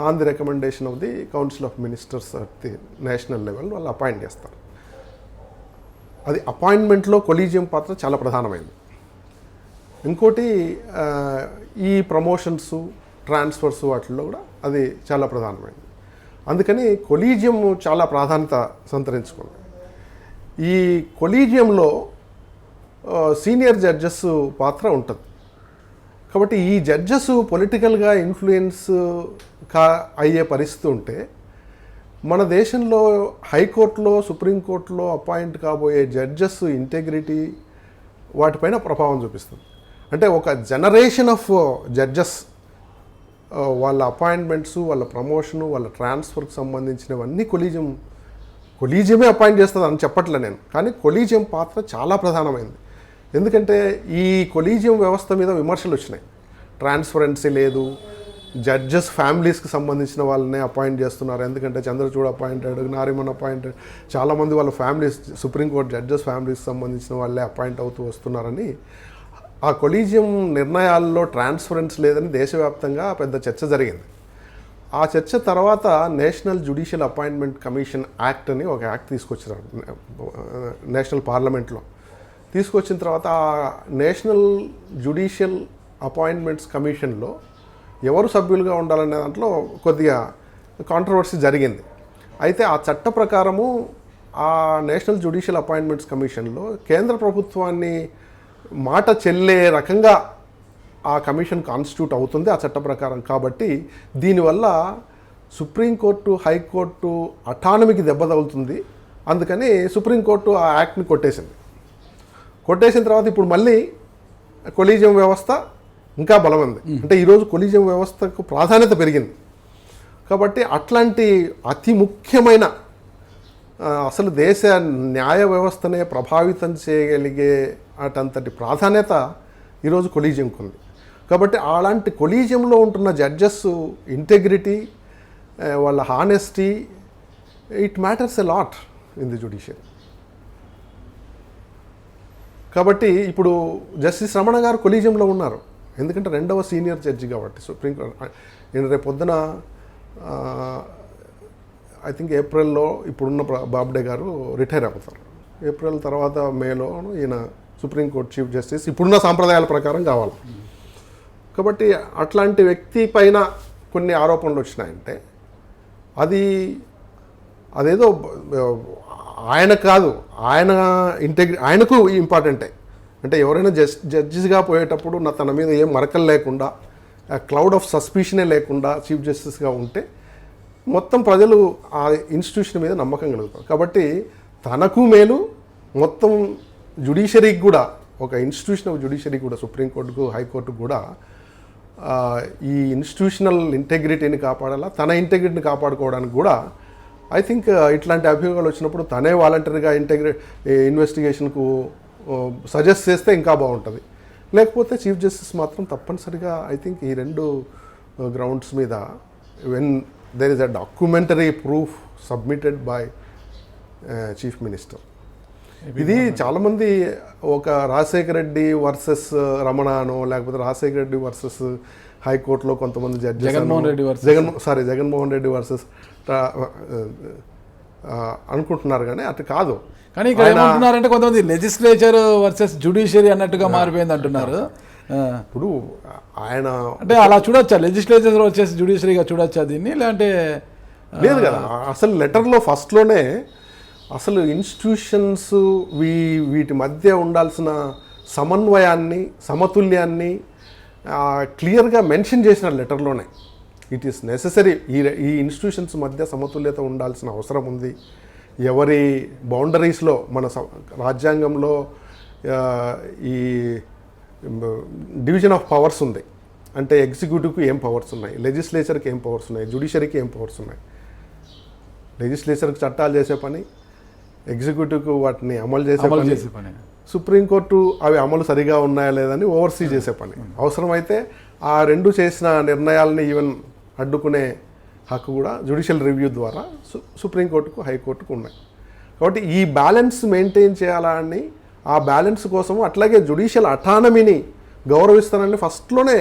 S2: on the recommendation of the council of ministers at the national level వాళ్ళు అపాయింట్ చేస్తారు. అది అపాయింట్మెంట్లో కొలీజియం పాత్ర చాలా ప్రధానమైంది. ఇంకోటి ఈ ప్రమోషన్స్, ట్రాన్స్ఫర్స్ వాటిల్లో కూడా అది చాలా ప్రధానమైంది. అందుకని కొలీజియం చాలా ప్రాధాన్యత సంతరించుకుంది. ఈ కొలీజియంలో సీనియర్ జడ్జెస్ పాత్ర ఉంటుంది. కాబట్టి ఈ జడ్జెస్ పొలిటికల్గా ఇన్ఫ్లుయెన్స్ అయ్యే పరిస్థితి ఉంటే మన దేశంలో హైకోర్టులో, సుప్రీంకోర్టులో అపాయింట్ కాబోయే జడ్జెస్ ఇంటెగ్రిటీ వాటిపైన ప్రభావం చూపిస్తుంది. అంటే ఒక జనరేషన్ ఆఫ్ జడ్జెస్ వాళ్ళ అపాయింట్మెంట్స్, వాళ్ళ ప్రమోషను, వాళ్ళ ట్రాన్స్ఫర్కి సంబంధించినవన్నీ కొలీజియమే అపాయింట్ చేస్తుంది అని చెప్పట్లే నేను. కానీ కొలీజియం పాత్ర చాలా ప్రధానమైంది. ఎందుకంటే ఈ కొలీజియం వ్యవస్థ మీద విమర్శలు వచ్చినాయి. ట్రాన్స్పరెన్సీ లేదు, జడ్జెస్ ఫ్యామిలీస్కి సంబంధించిన వాళ్ళనే అపాయింట్ చేస్తున్నారు. ఎందుకంటే చంద్రచూడ్ అపాయింటెడ్, నారిమన్ అపాయింటెడ్, చాలామంది వాళ్ళ ఫ్యామిలీస్ సుప్రీంకోర్టు జడ్జెస్ ఫ్యామిలీస్కి సంబంధించిన వాళ్ళే అపాయింట్ అవుతూ వస్తున్నారని ఆ కొలీజియం నిర్ణయాల్లో ట్రాన్స్పరెన్సీ లేదని దేశవ్యాప్తంగా పెద్ద చర్చ జరిగింది. ఆ చర్చ తర్వాత national judicial appointment commission act అని ఒక యాక్ట్ తీసుకొచ్చారు నేషనల్ పార్లమెంట్లో. తీసుకొచ్చిన తర్వాత ఆ నేషనల్ జ్యుడిషియల్ అపాయింట్మెంట్స్ కమిషన్లో ఎవరు సభ్యులుగా ఉండాలనే దాంట్లో కొద్దిగా కాంట్రవర్సీ జరిగింది. అయితే ఆ చట్ట ప్రకారము ఆ నేషనల్ జ్యుడిషియల్ అపాయింట్మెంట్స్ కమిషన్లో కేంద్ర ప్రభుత్వాన్ని మాట చెల్లే రకంగా ఆ కమిషన్ కాన్స్టిట్యూట్ అవుతుంది ఆ చట్ట ప్రకారం. కాబట్టి దీనివల్ల సుప్రీంకోర్టు, హైకోర్టు అటానమీకి దెబ్బ తగులుతుంది. అందుకని సుప్రీంకోర్టు ఆ యాక్ట్ని కొట్టేసిన తర్వాత ఇప్పుడు మళ్ళీ కొలీజియం వ్యవస్థ ఇంకా బలమైంది. అంటే ఈరోజు కొలీజియం వ్యవస్థకు ప్రాధాన్యత పెరిగింది. కాబట్టి అట్లాంటి అతి ముఖ్యమైన అసలు దేశ న్యాయ వ్యవస్థనే ప్రభావితం చేయగలిగే అటంతటి ప్రాధాన్యత ఈరోజు కొలీజియంకు ఉంది. కాబట్టి అలాంటి కొలీజియంలో ఉంటున్న జడ్జెస్ ఇంటెగ్రిటీ, వాళ్ళ honesty, it matters a lot in the judiciary. కాబట్టి ఇప్పుడు జస్టిస్ రమణ గారు కొలీజియంలో ఉన్నారు, ఎందుకంటే 2వ సీనియర్ జడ్జి కాబట్టి సుప్రీంకోర్టు. నేను రేపు పొద్దున ఐ థింక్ ఏప్రిల్లో ఇప్పుడున్న బాబ్డే గారు రిటైర్ అవుతారు. ఏప్రిల్ తర్వాత మేలో ఈయన సుప్రీంకోర్టు చీఫ్ జస్టిస్ ఇప్పుడున్న సాంప్రదాయాల ప్రకారం కావాలి. కాబట్టి అట్లాంటి వ్యక్తి పైన కొన్ని ఆరోపణలు వచ్చినాయంటే అదేదో ఆయన కాదు, ఆయనకు ఇంపార్టెంటే. అంటే ఎవరైనా జడ్జిగా పోయేటప్పుడు తన మీద ఏం మరకలు లేకుండా, క్లౌడ్ ఆఫ్ సస్పిషనే లేకుండా చీఫ్ జస్టిస్గా ఉంటే మొత్తం ప్రజలు ఆ ఇన్స్టిట్యూషన్ మీద నమ్మకం కలుగుతారు. కాబట్టి తనకు మేలు, మొత్తం జ్యుడిషియరీకి కూడా, ఒక ఇన్స్టిట్యూషన్ ఆఫ్ జ్యుడిషియరీకి కూడా, సుప్రీంకోర్టుకు హైకోర్టుకు కూడా ఈ ఇన్స్టిట్యూషనల్ ఇంటెగ్రిటీని కాపాడాలా, తన ఇంటెగ్రిటీని కాపాడుకోవడానికి కూడా ఐ థింక్ ఇట్లాంటి అభియోగాలు వచ్చినప్పుడు తనే వాలంటరీగా ఇన్వెస్టిగేషన్కు సజెస్ట్ చేస్తే ఇంకా బాగుంటుంది. లేకపోతే చీఫ్ జస్టిస్ మాత్రం తప్పనిసరిగా ఐ థింక్ ఈ 2 గ్రౌండ్స్ మీద when there is a documentary proof submitted by chief minister. ఇది చాలామంది ఒక రాజశేఖర రెడ్డి వర్సెస్ రమణానో, లేకపోతే రాజశేఖర రెడ్డి వర్సెస్ హైకోర్టులో కొంతమంది జడ్జెస్, జగన్మోహన్ రెడ్డి వర్సెస్ అనుకుంటున్నారు, కానీ అటు కాదు.
S1: కానీ ఇక్కడ ఏమంటున్నారంటే కొంతమంది లెజిస్లేచర్ వర్సెస్ జ్యుడిషియరీ అన్నట్టుగా మారిపోయింది అంటున్నారు.
S2: ఇప్పుడు ఆయన
S1: అంటే అలా చూడొచ్చా, లెజిస్లేచర్ వచ్చేసి జ్యుడిషియరీగా చూడొచ్చా దీన్ని, లేదంటే
S2: లేదు కదా. అసలు లెటర్లో ఫస్ట్లోనే అసలు ఇన్స్టిట్యూషన్స్ వీటి మధ్య ఉండాల్సిన సమన్వయాన్ని, సమతుల్యాన్ని క్లియర్గా మెన్షన్ చేసిన లెటర్లోనే. ఇట్ ఈస్ నెససరీ, ఈ ఇన్స్టిట్యూషన్స్ మధ్య సమతుల్యత ఉండాల్సిన అవసరం ఉంది. ఎవరి బౌండరీస్లో మన రాజ్యాంగంలో ఈ డివిజన్ ఆఫ్ పవర్స్ ఉంది. అంటే ఎగ్జిక్యూటివ్కి ఏం పవర్స్ ఉన్నాయి, లెజిస్లేచర్కి ఏం పవర్స్ ఉన్నాయి, జ్యుడిషియరీకి ఏం పవర్స్ ఉన్నాయి. లెజిస్లేచర్కి చట్టాలు చేసే పని, ఎగ్జిక్యూటివ్కి వాటిని అమలు చేసే పని, సుప్రీంకోర్టు అవి అమలు సరిగా ఉన్నాయా లేదని ఓవర్సీ చేసే పని. అవసరమైతే ఆ 2 చేసిన నిర్ణయాలని ఈవెన్ అడ్డుకునే హక్కు కూడా జ్యుడిషియల్ రివ్యూ ద్వారా సుప్రీంకోర్టుకు, హైకోర్టుకు ఉన్నాయి. కాబట్టి ఈ బ్యాలెన్స్ మెయింటైన్ చేయాలని, ఆ బ్యాలెన్స్ కోసం అట్లాగే జ్యుడిషియల్ అటానమీని గౌరవిస్తానని ఫస్ట్లోనే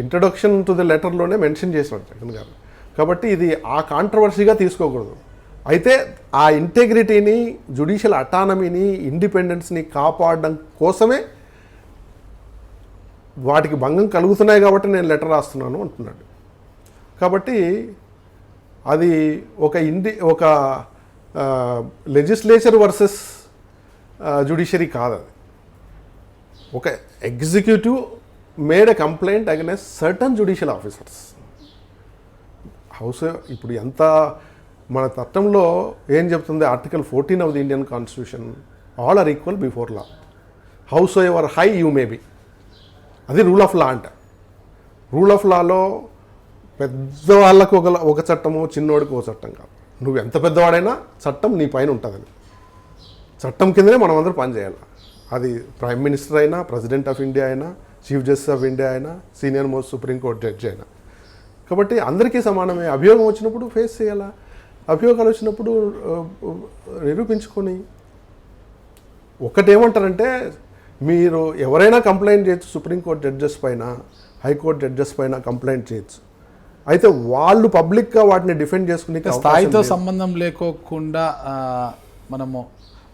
S2: ఇంట్రడక్షన్ టు ది లెటర్లోనే మెన్షన్ చేసినారు జగన్ గారు. కాబట్టి ఇది ఆ కాంట్రవర్సీగా తీసుకోకూడదు. అయితే ఆ ఇంటెగ్రిటీని, జ్యుడిషియల్ అటానమీని, ఇండిపెండెన్స్ని కాపాడడం కోసమే వాటికి భంగం కలుగుతున్నాయి కాబట్టి నేను లెటర్ రాస్తున్నాను అంటున్నాడు. కాబట్టి అది ఒక లెజిస్లేచర్ వర్సెస్ జ్యుడిషియరీ కాదు. అది ఒక executive made a complaint against certain judicial officers. హౌస్ ఇప్పుడు ఎంత మన చట్టంలో ఏం చెప్తుంది, article 14 of the Indian constitution, all are equal before law, however high you may be. అది రూల్ ఆఫ్ లా అంట. రూల్ ఆఫ్ లాలో పెద్దవాళ్ళకు ఒక చట్టము, చిన్నోడికి ఒక చట్టం కాదు. నువ్వు ఎంత పెద్దవాడైనా చట్టం నీ పైన ఉంటుందని, చట్టం కిందనే మనం అందరూ పనిచేయాలి. అది ప్రైమ్ మినిస్టర్ అయినా, ప్రెసిడెంట్ ఆఫ్ ఇండియా అయినా, చీఫ్ జస్టిస్ ఆఫ్ ఇండియా అయినా, సీనియర్ మోస్ట్ సుప్రీంకోర్టు జడ్జి అయినా. కాబట్టి అందరికీ సమానమే. అభియోగం వచ్చినప్పుడు ఫేస్ చేయాలా, అభియోగాలు వచ్చినప్పుడు నిరూపించుకొని. ఒకటేమంటారంటే, మీరు ఎవరైనా కంప్లైంట్ చేయొచ్చు, సుప్రీంకోర్టు జడ్జెస్ పైన, హైకోర్టు జడ్జెస్ పైన కంప్లైంట్ చేయొచ్చు. అయితే వాళ్ళు పబ్లిక్గా వాటిని డిఫెండ్ చేసుకునే
S1: స్థాయితో సంబంధం లేకోకుండా మనము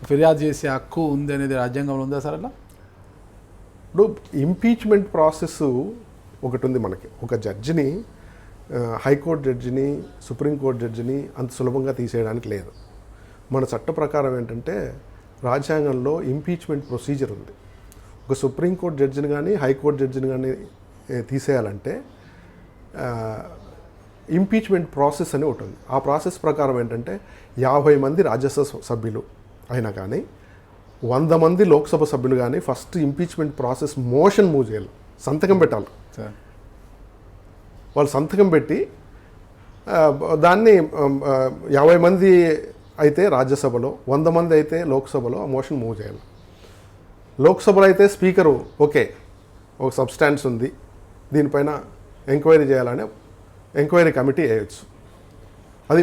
S1: ఫిర్యాదు చేసే హక్కు ఉంది అనేది రాజ్యాంగంలో ఉందా సార్? అలా
S2: ఇప్పుడు ఇంపీచ్మెంట్ ప్రాసెస్ ఒకటి ఉంది మనకి. ఒక జడ్జిని, హైకోర్టు జడ్జిని, సుప్రీంకోర్టు జడ్జిని అంత సులభంగా తీసేయడానికి లేదు. మన చట్ట ప్రకారం ఏంటంటే, రాజ్యాంగంలో ఇంపీచ్మెంట్ ప్రొసీజర్ ఉంది. ఒక సుప్రీంకోర్టు జడ్జిని కానీ, హైకోర్టు జడ్జిని కానీ తీసేయాలంటే ఇంపీచ్మెంట్ ప్రాసెస్ అని ఒకటి ఉంది. ఆ ప్రాసెస్ ప్రకారం ఏంటంటే, 50 మంది రాజ్యసభ సభ్యులు అయినా కానీ, 100 మంది లోక్సభ సభ్యులు కానీ first impeachment process motion move చేయాలి, సంతకం పెట్టాలి. వాళ్ళు సంతకం పెట్టి దాన్ని 50 మంది అయితే రాజ్యసభలో, 100 మంది అయితే లోక్సభలో ఆ మోషన్ మూవ్ చేయాలి. లోక్సభలో అయితే స్పీకరు ఓకే, ఒక సబ్స్టాన్స్ ఉంది, దీనిపైన ఎంక్వైరీ చేయాలని ఎంక్వైరీ కమిటీ వేయచ్చు. అది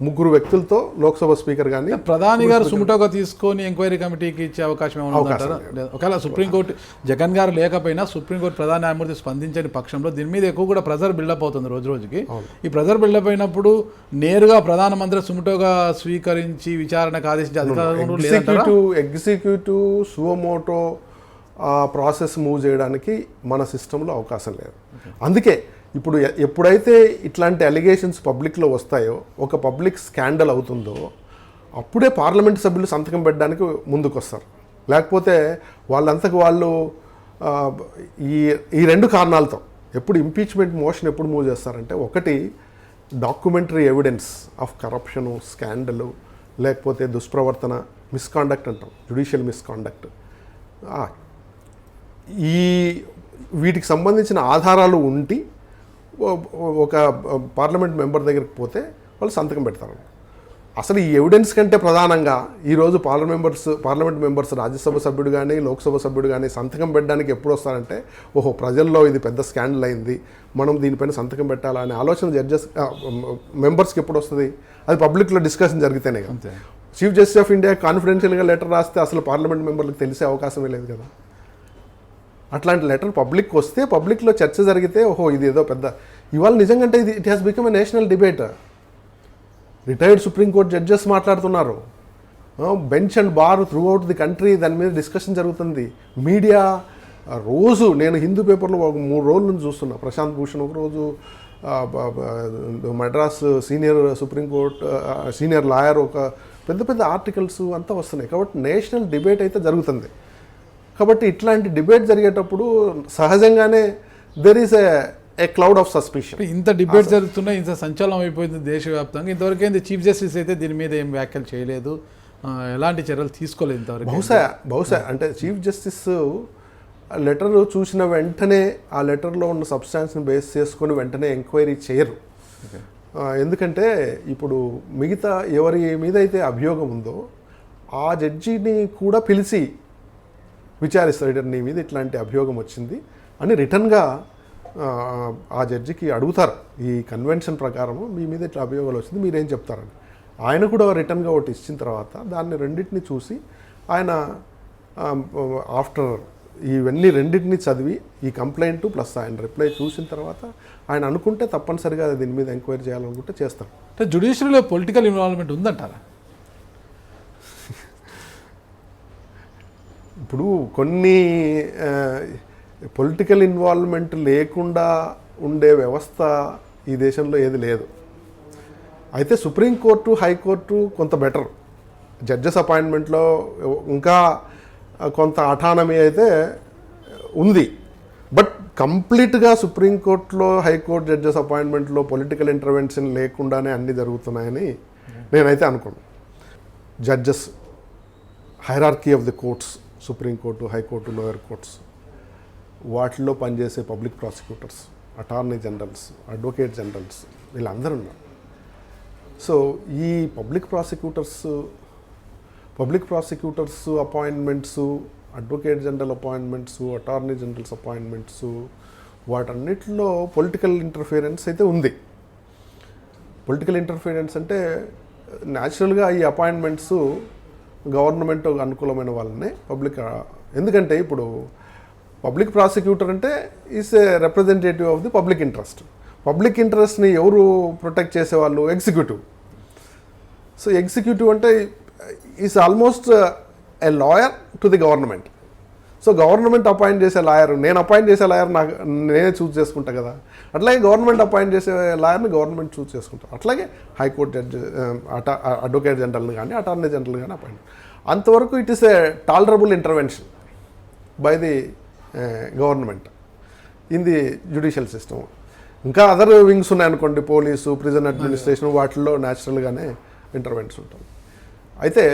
S2: ముగ్గురు వ్యక్తులతో లోక్సభ స్పీకర్ కానీ
S1: ప్రధాని గారు సుముటోగా తీసుకొని ఎంక్వైరీ కమిటీకి ఇచ్చే అవకాశం ఏమైనా ఉందంటారా? ఒకవేళ సుప్రీంకోర్టు జగన్ గారు లేకపోయినా సుప్రీంకోర్టు ప్రధాన న్యాయమూర్తి స్పందించని పక్షంలో దీని మీద ఎక్కువ కూడా ప్రెజర్ బిల్డప్ అవుతుంది రోజు రోజుకి. ఈ ప్రెజర్ బిల్డప్ అయినప్పుడు నేరుగా ప్రధానమంత్రి సుముటోగా స్వీకరించి విచారణకు ఆదేశించే అధికారం లేదంటారా?
S2: ఎగ్జిక్యూటివ్ సువమోటో ప్రాసెస్ మూవ్ చేయడానికి మన సిస్టంలో అవకాశం లేదు. అందుకే ఇప్పుడు ఎప్పుడైతే ఇట్లాంటి అలిగేషన్స్ పబ్లిక్లో వస్తాయో, ఒక పబ్లిక్ స్కాండల్ అవుతుందో, అప్పుడే పార్లమెంట్ సభ్యులు సంతకం పెట్టడానికి ముందుకు వస్తారు. లేకపోతే వాళ్ళంతకు వాళ్ళు ఈ రెండు కారణాలతో ఎప్పుడు ఇంపీచ్మెంట్ మోషన్ ఎప్పుడు మూవ్ చేస్తారంటే, ఒకటి డాక్యుమెంటరీ ఎవిడెన్స్ ఆఫ్ కరప్షను, స్కాండలు, లేకపోతే దుష్ప్రవర్తన, మిస్కాండక్ట్ అంటాం, జ్యుడిషియల్ మిస్కాండక్ట్, వీటికి సంబంధించిన ఆధారాలు ఉండి ఒక పార్లమెంట్ మెంబర్ దగ్గరికి పోతే వాళ్ళు సంతకం పెడతారు. అసలు ఈ ఎవిడెన్స్ కంటే ప్రధానంగా ఈరోజు పార్లమెంట్ మెంబర్స్ రాజ్యసభ సభ్యుడు కానీ లోక్సభ సభ్యుడు కానీ సంతకం పెట్టడానికి ఎప్పుడు వస్తారంటే, ఓహో ప్రజల్లో ఇది పెద్ద స్కాండల్ అయింది, మనం దీనిపైన సంతకం పెట్టాలా అనే ఆలోచన మెంబర్స్కి ఎప్పుడు వస్తుంది? అది పబ్లిక్లో డిస్కషన్ జరిగితేనే కదా. చీఫ్ జస్టిస్ ఆఫ్ ఇండియా కాన్ఫిడెన్షియల్గా లెటర్ రాస్తే అసలు పార్లమెంట్ మెంబర్లకు తెలిసే అవకాశమే లేదు కదా. అట్లాంటి లెటర్ పబ్లిక్ వస్తే, పబ్లిక్లో చర్చ జరిగితే, ఓహో ఇది ఏదో పెద్ద ఇవాళ నిజంగా it has become a national debate. Retired supreme court judges మాట్లాడుతున్నారు, bench and bar throughout the country దాని మీద డిస్కషన్ జరుగుతుంది. మీడియా రోజు, నేను హిందూ పేపర్లో ఒక 3 రోజుల నుంచి చూస్తున్నా, ప్రశాంత్ భూషణ్ ఒకరోజు, మద్రాస్ సుప్రీంకోర్టు సీనియర్ లాయర్ ఒక పెద్ద ఆర్టికల్స్ అంతా వస్తున్నాయి. కాబట్టి నేషనల్ డిబేట్ అయితే జరుగుతుంది. కాబట్టి ఇట్లాంటి డిబేట్ జరిగేటప్పుడు సహజంగానే there is a cloud of suspicion.
S1: ఇంత డిబేట్ జరుగుతున్నా, ఇంత సంచలనం అయిపోయింది దేశవ్యాప్తంగా. ఇంతవరకు ఏంది చీఫ్ జస్టిస్ అయితే దీని మీద ఏం వ్యాఖ్యలు చేయలేదు, ఎలాంటి చర్యలు తీసుకోలేదు ఇంతవరకు.
S2: బహుశా అంటే చీఫ్ జస్టిస్ లెటర్ చూసిన వెంటనే ఆ లెటర్లో ఉన్న సబ్స్టాన్స్ని బేస్ చేసుకొని వెంటనే ఎంక్వైరీ చేయరు. ఎందుకంటే ఇప్పుడు మిగతా ఎవరి మీద అయితే అభియోగం ఉందో ఆ జడ్జిని కూడా పిలిచి విచారిస్తారు. నీ మీద ఇట్లాంటి అభియోగం వచ్చింది అని రిటర్న్గా ఆ జడ్జికి అడుగుతారు. ఈ కన్వెన్షన్ ప్రకారము మీ మీద ఇట్లా అభియోగాలు వచ్చింది, మీరేం చెప్తారని. ఆయన కూడా రిటర్న్గా ఒకటి ఇచ్చిన తర్వాత దాన్ని రెండింటిని చూసి ఆయన ఆఫ్టర్ ఇవన్నీ రెండింటిని చదివి ఈ కంప్లైంట్ ప్లస్ ఆయన రిప్లై చూసిన తర్వాత ఆయన అనుకుంటే తప్పనిసరిగా దీని మీద ఎంక్వైరీ చేయాలనుకుంటే చేస్తారు.
S1: అంటే జ్యుడిషియరీలో పొలిటికల్ ఇన్వాల్వ్మెంట్ ఉందంటారా?
S2: ఇప్పుడు కొన్ని పొలిటికల్ ఇన్వాల్వ్మెంట్ లేకుండా ఉండే వ్యవస్థ ఈ దేశంలో ఏది లేదు. అయితే సుప్రీంకోర్టు, హైకోర్టు కొంత బెటర్. జడ్జెస్ అపాయింట్మెంట్లో ఇంకా కొంత అటానమీ అయితే ఉంది. బట్ కంప్లీట్గా సుప్రీంకోర్టులో, హైకోర్టు జడ్జెస్ అపాయింట్మెంట్లో పొలిటికల్ ఇంటర్వెన్షన్ లేకుండానే అన్నీ జరుగుతున్నాయని నేనైతే అనుకోను. Judges hierarchy of the courts, supreme court, high court, lower courts, వాటిల్లో పనిచేసే public prosecutors, attorney generals, advocate generals, వీళ్ళందరూ ఉన్నారు. సో ఈ public prosecutors appointments, advocate general appointments, attorney generals appointments, వాటన్నిటిలో పొలిటికల్ ఇంటర్ఫియరెన్స్ అయితే ఉంది. పొలిటికల్ ఇంటర్ఫియరెన్స్ అంటే న్యాచురల్గా ఈ అపాయింట్మెంట్స్ గవర్నమెంట్ అనుకూలమైన వాళ్ళనే ఎందుకంటే ఇప్పుడు పబ్లిక్ ప్రాసిక్యూటర్ అంటే is a representative of the public interest. Public ఇంట్రెస్ట్ని ఎవరు ప్రొటెక్ట్ చేసేవాళ్ళు? ఎగ్జిక్యూటివ్. సో ఎగ్జిక్యూటివ్ అంటే is almost a lawyer to the government. So government appoint చేసే లాయర్, నేను అపాయింట్ చేసే లాయర్ నేనే చూస్ చేసుకుంటా కదా. అట్లాగే గవర్నమెంట్ అపాయింట్ చేసే లాయర్ని గవర్నమెంట్ చూస్ చేసుకుంటారు. అట్లాగే హైకోర్టు జడ్జి, అడ్వకేట్ జనరల్ని కానీ అటార్నీ జనరల్ కానీ అపాయింట్. అంతవరకు it is a tolerable intervention by the government in the judicial system. ఇంకా అదర్ వింగ్స్ ఉన్నాయనుకోండి, పోలీసు, ప్రిజన్ అడ్మినిస్ట్రేషన్, వాటిల్లో న్యాచురల్గానే ఇంటర్వెన్షన్ ఉంటుంది. అయితే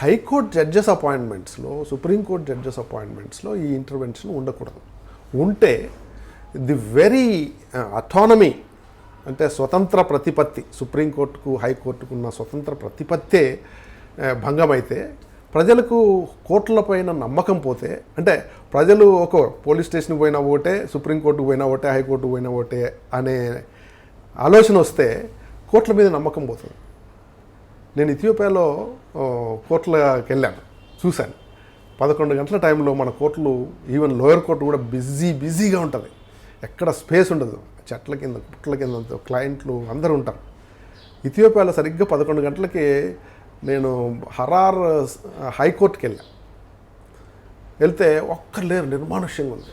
S2: హైకోర్టు జడ్జెస్ అపాయింట్మెంట్స్లో, సుప్రీంకోర్టు జడ్జెస్ అపాయింట్మెంట్స్లో ఈ ఇంటర్వెన్షన్ ఉండకూడదు. ఉంటే ది వెరీ అటానమీ అంటే స్వతంత్ర ప్రతిపత్తి, సుప్రీంకోర్టుకు హైకోర్టుకు ఉన్న స్వతంత్ర ప్రతిపత్తే భంగమైతే ప్రజలకు కోర్టులపైన నమ్మకం పోతే, అంటే ప్రజలు ఒక పోలీస్ స్టేషన్కి పోయినా ఒకటే, సుప్రీంకోర్టుకు పోయినా ఒకటే, హైకోర్టుకు పోయినా ఒకటే అనే ఆలోచన వస్తే కోర్టుల మీద నమ్మకం పోతుంది. నేను ఇథియోపియాలో కోర్టులకు వెళ్ళాను, చూశాను. 11 గంటల టైంలో మన కోర్టులు, ఈవెన్ లోయర్ కోర్టు కూడా బిజీగా ఉంటుంది. ఎక్కడ స్పేస్ ఉండదు, చెట్ల కింద పుట్ల కింద క్లయింట్లు అందరూ ఉంటారు. ఇథియోపియాలో సరిగ్గా 11 గంటలకి నేను హరార్ హైకోర్టుకి వెళ్తే ఒక్కరు లేరు, నిర్మానుష్యంగా ఉంది.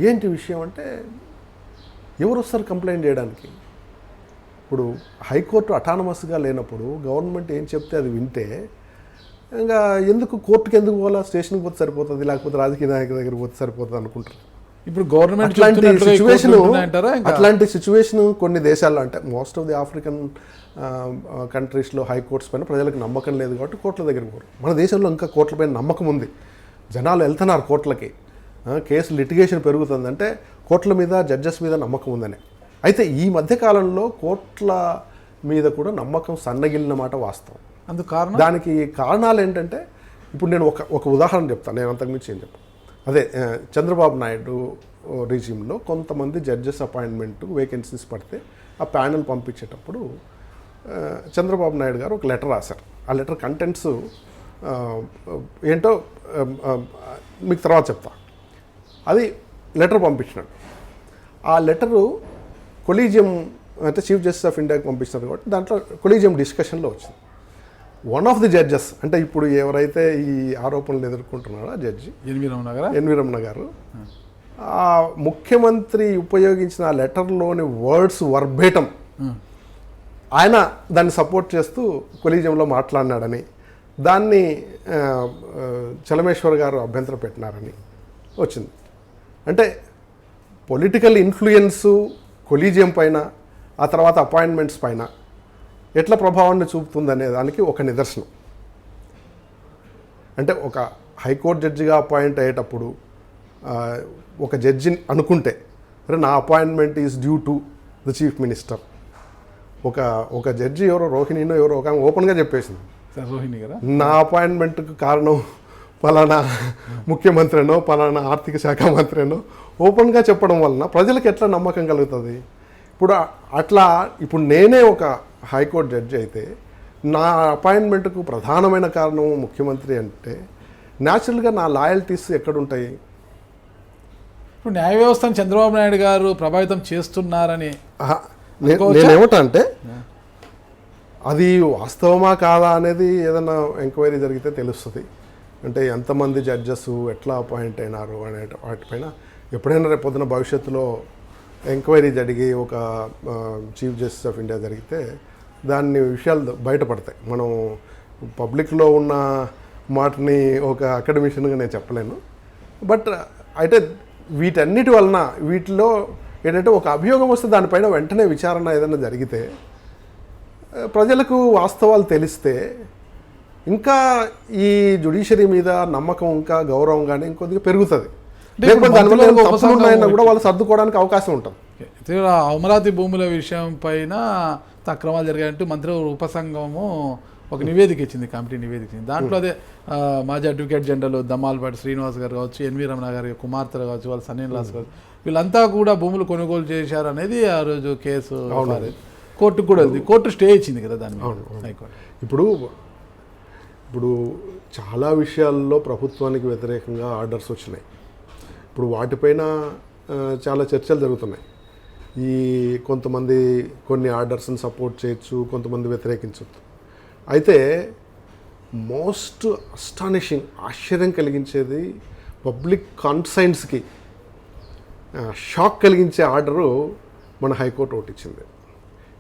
S2: ఏంటి విషయం అంటే, ఎవరు వస్తారు కంప్లైంట్ చేయడానికి? ఇప్పుడు హైకోర్టు అటానమస్గా లేనప్పుడు గవర్నమెంట్ ఏం చెప్తే అది వింటే ఇంకా ఎందుకు కోర్టుకి ఎందుకు పోవాలా? స్టేషన్కి పోతే సరిపోతుంది, లేకపోతే రాజకీయ నాయకుల దగ్గర పోతే సరిపోతుంది అనుకుంటారు.
S1: ఇప్పుడు గవర్నమెంట్
S2: అట్లాంటి సిచ్యువేషన్ కొన్ని దేశాల్లో, అంటే మోస్ట్ ఆఫ్ ది ఆఫ్రికన్ కంట్రీస్లో హైకోర్ట్స్ పైన ప్రజలకు నమ్మకం లేదు కాబట్టి కోర్టుల దగ్గర పోరు. మన దేశంలో ఇంకా కోర్టుల పైన నమ్మకం ఉంది, జనాలు వెళ్తున్నారు కోర్టులకి, కేసు లిటిగేషన్ పెరుగుతుంది అంటే కోర్టుల మీద, జడ్జెస్ మీద నమ్మకం ఉందని. అయితే ఈ మధ్యకాలంలో కోర్టుల మీద కూడా నమ్మకం సన్నగిలిన మాట వాస్తవం.
S1: అందుకు కారణం,
S2: దానికి కారణాలు ఏంటంటే, ఇప్పుడు నేను ఒక ఉదాహరణ చెప్తాను, నేను అంతకుమించి ఏం చెప్పాను. అదే చంద్రబాబు నాయుడు రిజిమ్లో కొంతమంది జడ్జెస్ అపాయింట్మెంట్ వేకెన్సీస్ పడితే ఆ ప్యానెల్ పంపించేటప్పుడు చంద్రబాబు నాయుడు గారు ఒక లెటర్ రాశారు. ఆ లెటర్ కంటెంట్స్ ఏంటో మీకు తర్వాత చెప్తా. అది లెటర్ పంపించినాడు. ఆ లెటరు కొలీజియం, అంటే చీఫ్ జస్టిస్ ఆఫ్ ఇండియాకి పంపించినారు కాబట్టి దాంట్లో కొలీజియం డిస్కషన్లో వచ్చింది. వన్ ఆఫ్ ది జడ్జెస్, అంటే ఇప్పుడు ఎవరైతే ఈ ఆరోపణలు ఎదుర్కొంటున్నారో ఆ జడ్జి ఎన్వి రమణ గారు, ఆ ముఖ్యమంత్రి ఉపయోగించిన ఆ లెటర్లోని వర్డ్స్ వర్బేటం ఆయన దాన్ని సపోర్ట్ చేస్తూ కొలీజియంలో మాట్లాడినాడని, దాన్ని చలమేశ్వర్ గారు అభ్యంతరం పెట్టినారని వచ్చింది. అంటే పొలిటికల్ ఇన్ఫ్లుయెన్సు కొలీజియం పైన, ఆ తర్వాత అపాయింట్మెంట్స్ పైన ఎట్లా ప్రభావాన్ని చూపుతుందనే దానికి ఒక నిదర్శనం. అంటే ఒక హైకోర్టు జడ్జిగా అపాయింట్ అయ్యేటప్పుడు ఒక జడ్జిని అనుకుంటే, అరే నా appointment is due to the chief minister. ఒక జడ్జి ఎవరో రోహిణినో ఎవరో ఒక ఓపెన్గా చెప్పేసింది,
S1: రోహిణి కదా, నా
S2: అపాయింట్మెంట్కి కారణం పలానా ముఖ్యమంత్రినో పలానా ఆర్థిక శాఖ మంత్రినో ఓపెన్గా చెప్పడం వలన ప్రజలకు ఎట్లా నమ్మకం కలుగుతుంది? ఇప్పుడు నేనే ఒక హైకోర్టు జడ్జి అయితే నా అపాయింట్మెంట్కు ప్రధానమైన కారణం ముఖ్యమంత్రి అంటే న్యాచురల్గా నా లాయల్టీస్ ఎక్కడుంటాయి?
S1: ఇప్పుడు న్యాయ వ్యవస్థను చంద్రబాబు నాయుడు గారు ప్రభావితం చేస్తున్నారని
S2: నేనేమిటా అంటే, అది వాస్తవమా కాదా అనేది ఏదైనా ఎంక్వైరీ జరిగితే తెలుస్తుంది. అంటే ఎంతమంది జడ్జెస్ ఎట్లా అపాయింట్ అయినారు అనే వాటిపైన ఎప్పుడైనా రేపు పొద్దున భవిష్యత్తులో ఎంక్వైరీ జరిగి ఒక చీఫ్ జస్టిస్ ఆఫ్ ఇండియా జరిగితే దాన్ని విషయాలు బయటపడతాయి. మనం పబ్లిక్లో ఉన్న మాటని ఒక అకాడమిషియన్గా నేను చెప్పలేను. బట్ అయితే వీటన్నిటి వలన, వీటిలో ఏంటంటే ఒక అభియోగం వస్తే దానిపైన వెంటనే విచారణ ఏదైనా జరిగితే ప్రజలకు వాస్తవాలు తెలిస్తే ఇంకా ఈ జ్యుడిషియరీ మీద నమ్మకం, ఇంకా గౌరవం కానీ ఇంకొద్దిగా పెరుగుతుంది. లేకపోతే దానివల్ల తప్పులు ఉన్నాయన్నా కూడా వాళ్ళు సర్దుకోవడానికి అవకాశం ఉంటుంది.
S1: అమరావతి భూముల విషయం పైన అక్రమాలు జరిగాయంటూ మంత్రి ఉపసంఘము ఒక నివేదిక ఇచ్చింది, కమిటీ నివేదిక ఇచ్చింది. దాంట్లో అదే మాజీ అడ్వకేట్ జనరల్ దమ్మాలపాటి శ్రీనివాస్ గారు కావచ్చు, ఎన్వి రమణ గారి కుమార్తెలు కావచ్చు, వాళ్ళ సన్నిలాస్ కావచ్చు, వీళ్ళంతా కూడా భూములు కొనుగోలు చేశారు అనేది ఆ రోజు కేసు కోర్టుకు కూడా వెళ్తుంది. కోర్టు స్టే ఇచ్చింది కదా దాన్ని, హైకోర్టు.
S2: ఇప్పుడు చాలా విషయాల్లో ప్రభుత్వానికి వ్యతిరేకంగా ఆర్డర్స్ వచ్చినాయి. ఇప్పుడు వాటిపైన చాలా చర్చలు జరుగుతున్నాయి. కొంతమంది కొన్ని ఆర్డర్స్ని సపోర్ట్ చేయొచ్చు, కొంతమంది వ్యతిరేకించవచ్చు. అయితే మోస్ట్ అస్టానిషింగ్, ఆశ్చర్యం కలిగించేది, పబ్లిక్ కాన్సైన్స్కి షాక్ కలిగించే ఆర్డరు మన హైకోర్టు ఒకటి ఇచ్చింది.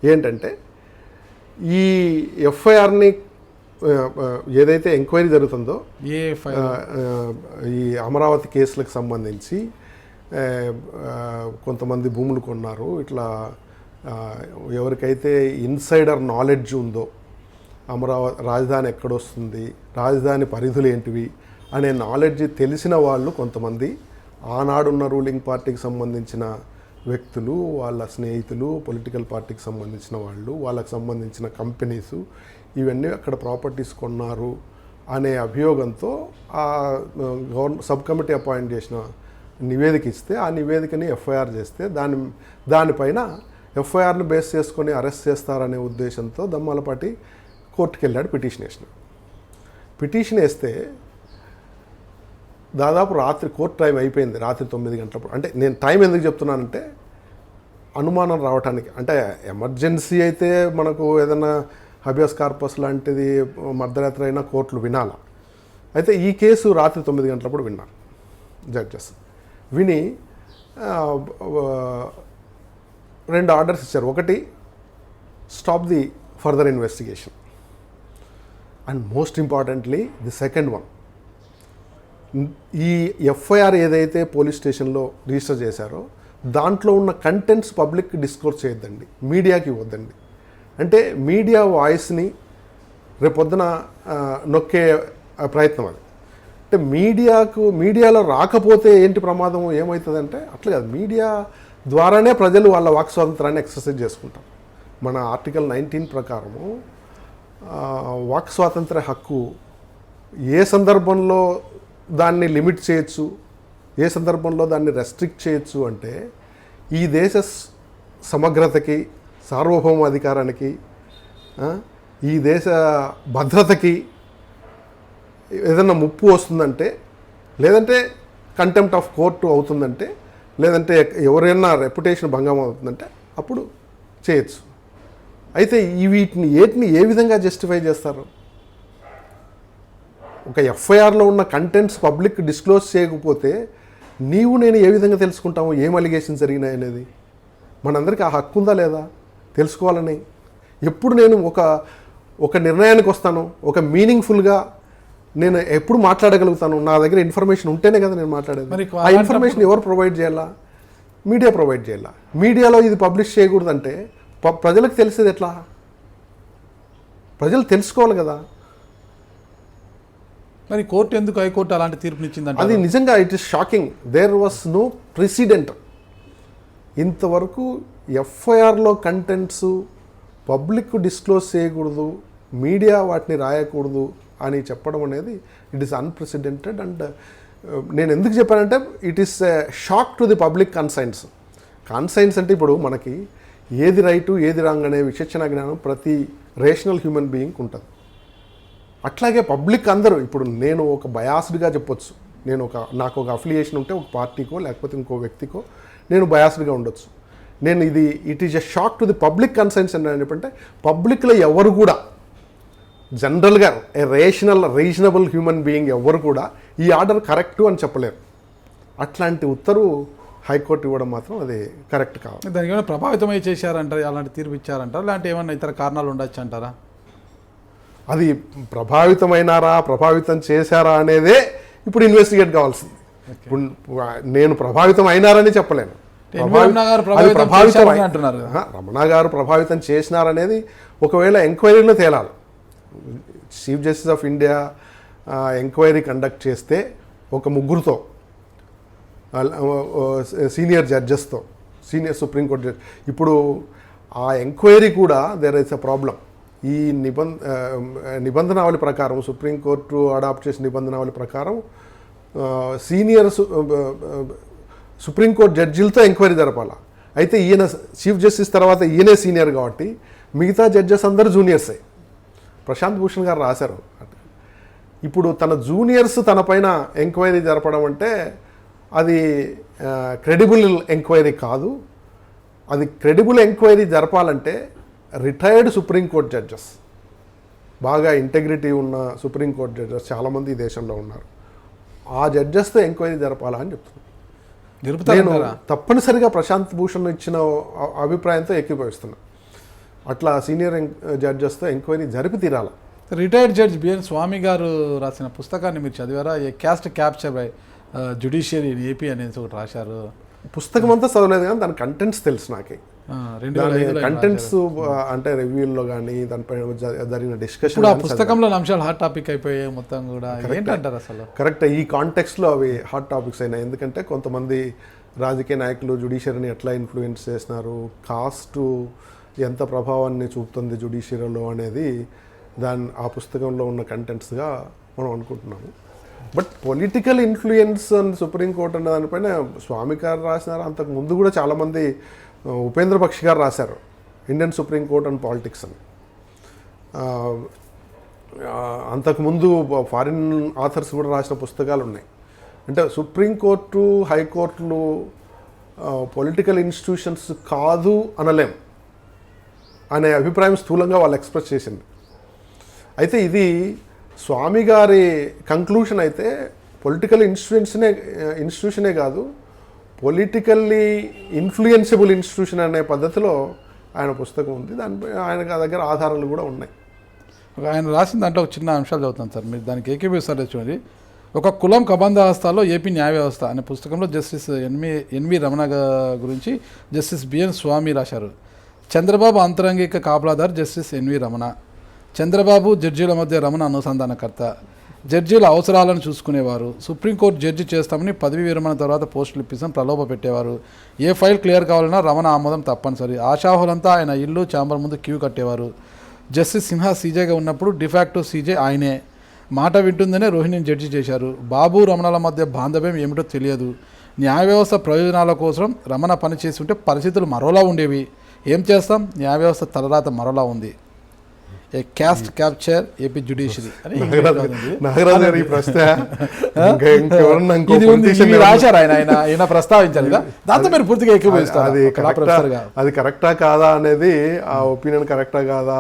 S2: ఏంటంటే ఈ ఎఫ్ఐఆర్ని ఏదైతే ఎంక్వైరీ జరుగుతుందో ఈ అమరావతి కేసులకు సంబంధించి కొంతమంది భూములు కొన్నారు, ఇట్లా ఎవరికైతే ఇన్సైడర్ నాలెడ్జ్ ఉందో రాజధాని ఎక్కడొస్తుంది, రాజధాని పరిధులు ఏంటివి అనే నాలెడ్జ్ తెలిసిన వాళ్ళు కొంతమంది, ఆనాడున్న రూలింగ్ పార్టీకి సంబంధించిన వ్యక్తులు, వాళ్ళ స్నేహితులు, పొలిటికల్ పార్టీకి సంబంధించిన వాళ్ళు, వాళ్ళకి సంబంధించిన కంపెనీసు ఇవన్నీ అక్కడ ప్రాపర్టీస్ కొన్నారు అనే అభియోగంతో ఆ సబ్ కమిటీ అపాయింట్ చేసిన నివేదిక ఇస్తే ఆ నివేదికని ఎఫ్ఐఆర్ చేస్తే దానిపైన ఎఫ్ఐఆర్ను బేస్ చేసుకొని అరెస్ట్ చేస్తారనే ఉద్దేశంతో దమ్మాలపాటి కోర్టుకు వెళ్ళాడు, పిటిషన్ వేస్తే దాదాపు రాత్రి కోర్టు టైం అయిపోయింది, రాత్రి 9 గంటలప్పుడు. అంటే నేను టైం ఎందుకు చెప్తున్నానంటే అనుమానం రావడానికి, అంటే ఎమర్జెన్సీ అయితే మనకు ఏదైనా హబియస్ కార్పస్ లాంటిది మధ్యరాత్రి అయినా కోర్టులు వినాల. అయితే ఈ కేసు రాత్రి 9 గంటలప్పుడు విన్నారు జడ్జెస్. విని 2 ఆర్డర్స్ ఇచ్చారు. ఒకటి, stop the further investigation, and most importantly the second one, ఈ ఎఫ్ఐఆర్ ఏదైతే పోలీస్ స్టేషన్లో రిజిస్టర్ చేశారో దాంట్లో ఉన్న కంటెంట్స్ పబ్లిక్ డిస్క్లోజ్ చేయొద్దండి, మీడియాకి ఇవ్వద్దండి. అంటే మీడియా వాయిస్ని రేపొద్దున నొక్కే ప్రయత్నం అది. అంటే మీడియాలో రాకపోతే ఏంటి ప్రమాదం ఏమవుతుందంటే, అట్లా కాదు, మీడియా ద్వారానే ప్రజలు వాళ్ళ వాక్ స్వాతంత్రాన్ని ఎక్సర్సైజ్ చేసుకుంటారు. మన ఆర్టికల్ 19 ప్రకారము వాక్ స్వాతంత్ర హక్కు ఏ సందర్భంలో దాన్ని లిమిట్ చేయొచ్చు, ఏ సందర్భంలో దాన్ని రెస్ట్రిక్ట్ చేయొచ్చు అంటే ఈ దేశ సమగ్రతకి, సార్వభౌమ అధికారానికి, ఈ దేశ భద్రతకి ఏదైనా ముప్పు వస్తుందంటే, లేదంటే కంటెంప్ట్ ఆఫ్ కోర్టు అవుతుందంటే, లేదంటే ఎవరైనా రెప్యుటేషన్ భంగం అవుతుందంటే అప్పుడు చేయొచ్చు. అయితే వీటిని ఏ విధంగా జస్టిఫై చేస్తారు? ఒక ఎఫ్ఐఆర్లో ఉన్న కంటెంట్స్ పబ్లిక్ డిస్క్లోజ్ చేయకపోతే నేను ఏ విధంగా తెలుసుకుంటాము ఏం అలిగేషన్ జరిగినాయి అనేది? మనందరికీ ఆ హక్కు ఉందా లేదా తెలుసుకోవాలని? ఎప్పుడు నేను ఒక నిర్ణయానికి వస్తాను, ఒక మీనింగ్ఫుల్గా నేను ఎప్పుడు మాట్లాడగలుగుతాను? నా దగ్గర ఇన్ఫర్మేషన్ ఉంటేనే కదా నేను మాట్లాడేది. ఆ ఇన్ఫర్మేషన్ ఎవరు ప్రొవైడ్ చేయాలా? మీడియా ప్రొవైడ్ చేయాలా? మీడియాలో ఇది పబ్లిష్ చేయకూడదంటే ప్రజలకు తెలిసేది ఎట్లా? ప్రజలు తెలుసుకోవాలి కదా.
S1: మరి కోర్టు ఎందుకు, హైకోర్టు అలాంటి తీర్పునిచ్చిందంటే?
S2: అది నిజంగా it is shocking. There was no precedent. ఇంతవరకు ఎఫ్ఐఆర్లో కంటెంట్స్ పబ్లిక్ డిస్క్లోజ్ చేయకూడదు, మీడియా వాటిని రాయకూడదు అని చెప్పడం అనేది ఇట్ ఈస్ అన్ప్రెసిడెంటెడ్. అండ్ నేను ఎందుకు చెప్పానంటే it is shock to the public conscience. అంటే ఇప్పుడు మనకి ఏది రైటు ఏది రాంగ్ అనే విచక్షణ జ్ఞానం ప్రతి రేషనల్ హ్యూమన్ బీయింగ్ ఉంటుంది. అట్లాగే పబ్లిక్ అందరూ, ఇప్పుడు నేను ఒక బయాస్డ్గా చెప్పొచ్చు, నాకు ఒక అఫిలియేషన్ ఉంటే ఒక పార్టీకో లేకపోతే ఇంకో వ్యక్తికో నేను బయాస్డ్గా ఉండొచ్చు. It is a shock to the public conscience అంటే పబ్లిక్లో ఎవరు కూడా జనరల్గా రీజనబుల్ హ్యూమన్ బీయింగ్ ఎవరు కూడా ఈ ఆర్డర్ కరెక్టు అని చెప్పలేరు. అట్లాంటి ఉత్తర్వు హైకోర్టు ఇవ్వడం మాత్రం అది కరెక్ట్ కాదు.
S1: దానికి ఏమైనా ప్రభావితమై చేశారంటారు, అలాంటి తీర్పు ఇచ్చారంటారా, లేదంటే ఏమన్నా ఇతర కారణాలు ఉండొచ్చు అంటారా?
S2: అది ప్రభావితం చేశారా అనేదే ఇప్పుడు ఇన్వెస్టిగేట్ కావాల్సింది. ఇప్పుడు నేను ప్రభావితం అయినారని చెప్పలేను. రమణ గారు ప్రభావితం చేసినారనేది ఒకవేళ ఎంక్వైరీలో తేలాలి. Chief justice of India enquiry conduct చేస్తే ఒక ముగ్గురుతో, సీనియర్ జడ్జెస్తో, సీనియర్ సుప్రీంకోర్టు జడ్జి, ఇప్పుడు ఆ ఎంక్వైరీ కూడా దేర్ ఇస్ అ ప్రాబ్లం. ఈ నిబంధనావళి ప్రకారం, సుప్రీంకోర్టు అడాప్ట్ చేసిన నిబంధనావళి ప్రకారం సీనియర్ సుప్రీంకోర్టు జడ్జిలతో ఎంక్వైరీ జరపాలి. అయితే ఈయన చీఫ్ జస్టిస్ తర్వాత ఈయనే సీనియర్ కాబట్టి మిగతా జడ్జెస్ అందరూ జూనియర్సే. ప్రశాంత్ భూషణ్ గారు రాశారు, ఇప్పుడు తన జూనియర్స్ తన పైన ఎంక్వైరీ జరపడం అంటే అది క్రెడిబుల్ ఎంక్వైరీ కాదు. అది క్రెడిబుల్ ఎంక్వైరీ జరపాలంటే రిటైర్డ్ సుప్రీంకోర్టు జడ్జెస్, బాగా ఇంటెగ్రిటీ ఉన్న సుప్రీంకోర్టు జడ్జెస్ చాలామంది ఈ దేశంలో ఉన్నారు. ఆ జడ్జెస్తో ఎంక్వైరీ జరపాలా అని చెప్తున్నాను. నేను తప్పనిసరిగా ప్రశాంత్ భూషణ్ ఇచ్చిన అభిప్రాయంతో ఏకీభవిస్తున్నా. అట్లా సీనియర్ జడ్జెస్తో ఎంక్వైరీ జరిపి తీరాల.
S1: Retired judge BN Swamy garu రాసిన పుస్తకాన్ని మీరు చదివారా? A caste capture by judiciary in AP అనేది ఒకటి రాశారు.
S2: పుస్తకం అంతా చదవలేదు కానీ దాని కంటెంట్స్ తెలుసు నాకే. కంటెంట్స్ అంటే రివ్యూల్లో కానీ దానిపై జరిగిన డిస్కషన్,
S1: ఆ పుస్తకంలో అంశాలు హాట్ టాపిక్ అయిపోయాయి మొత్తం కూడా. ఏంటంటారు అసలు?
S2: కరెక్ట్, ఈ కాంటెక్స్ట్లో అవి హాట్ టాపిక్స్ అయినాయి. ఎందుకంటే కొంతమంది రాజకీయ నాయకులు జ్యుడిషియరీని ఎట్లా ఇన్ఫ్లుయెన్స్ చేస్తున్నారు, కాస్టు ఎంత ప్రభావాన్ని చూపుతుంది జ్యుడిషియరీలో అనేది ఆ పుస్తకంలో ఉన్న కంటెంట్స్గా మనం అనుకుంటున్నాము. But political influence and supreme court అనే దానిపైన స్వామి గారు రాసినారు. అంతకు ముందు కూడా చాలామంది ఉపేంద్ర పక్షి గారు రాశారు ఇండియన్ సుప్రీంకోర్ట్ అండ్ పాలిటిక్స్ అని. అంతకుముందు ఫారిన్ ఆథర్స్ కూడా రాసిన పుస్తకాలు ఉన్నాయి. అంటే సుప్రీంకోర్టు హైకోర్టులు పొలిటికల్ ఇన్స్టిట్యూషన్స్ కాదు అనలేం అనే అభిప్రాయం స్థూలంగా వాళ్ళు ఎక్స్ప్రెస్ చేసింది. అయితే ఇది స్వామి గారి కంక్లూషన్ అయితే పొలిటికల్ ఇన్స్టిట్యూషనే కాదు, పొలిటికల్లీ ఇన్ఫ్లుయెన్సబుల్ ఇన్స్టిట్యూషన్ అనే పద్ధతిలో ఆయన పుస్తకం ఉంది. దానిపై ఆయన దగ్గర ఆధారాలు కూడా ఉన్నాయి.
S1: ఆయన రాసిన దాంట్లో ఒక చిన్న అంశాలు చదువుతాను సార్, మీరు దానికి ఏకీభవిస్తారు చూడండి. ఒక కులం కబంధ హస్తాల్లో ఏపీ న్యాయ వ్యవస్థ అనే పుస్తకంలో జస్టిస్ ఎన్వి రమణ గురించి జస్టిస్ బిఎన్ స్వామి రాశారు. చంద్రబాబు అంతరంగిక కాపలాదారు జస్టిస్ ఎన్వి రమణ. చంద్రబాబు జడ్జీల మధ్య రమణ అనుసంధానకర్త. జడ్జీల అవసరాలను చూసుకునేవారు. సుప్రీంకోర్టు జడ్జి చేస్తామని పదవి విరమణ తర్వాత పోస్టులు ఇప్పిస్తాం ప్రలోభ పెట్టేవారు. ఏ ఫైల్ క్లియర్ కావాలన్నా రమణ ఆమోదం తప్పనిసరి. ఆశాహులంతా ఆయన ఇల్లు ఛాంబర్ ముందు క్యూ కట్టేవారు. జస్టిస్ సిన్హా సీజేగా ఉన్నప్పుడు డిఫాక్టో సీజే ఆయనే. మాట వింటుందనే రోహిణిని జడ్జి చేశారు. బాబు రమణల మధ్య బాంధవ్యం ఏమిటో తెలియదు. న్యాయ వ్యవస్థ ప్రయోజనాల కోసం రమణ పనిచేసి ఉంటే పరిస్థితులు మరోలా ఉండేవి. ఏం చేస్తాం, న్యాయ వ్యవస్థ తలరాత మరోలా ఉంది. A caste capture AP judiciary అని రాశారు. ఆయన ప్రస్తావించారు కదా, దాంతో మీరు పూర్తిగా ఎక్కువ
S2: అది కరెక్టా కాదా అనేది, ఆ ఒపీనియన్ కరెక్టా కాదా,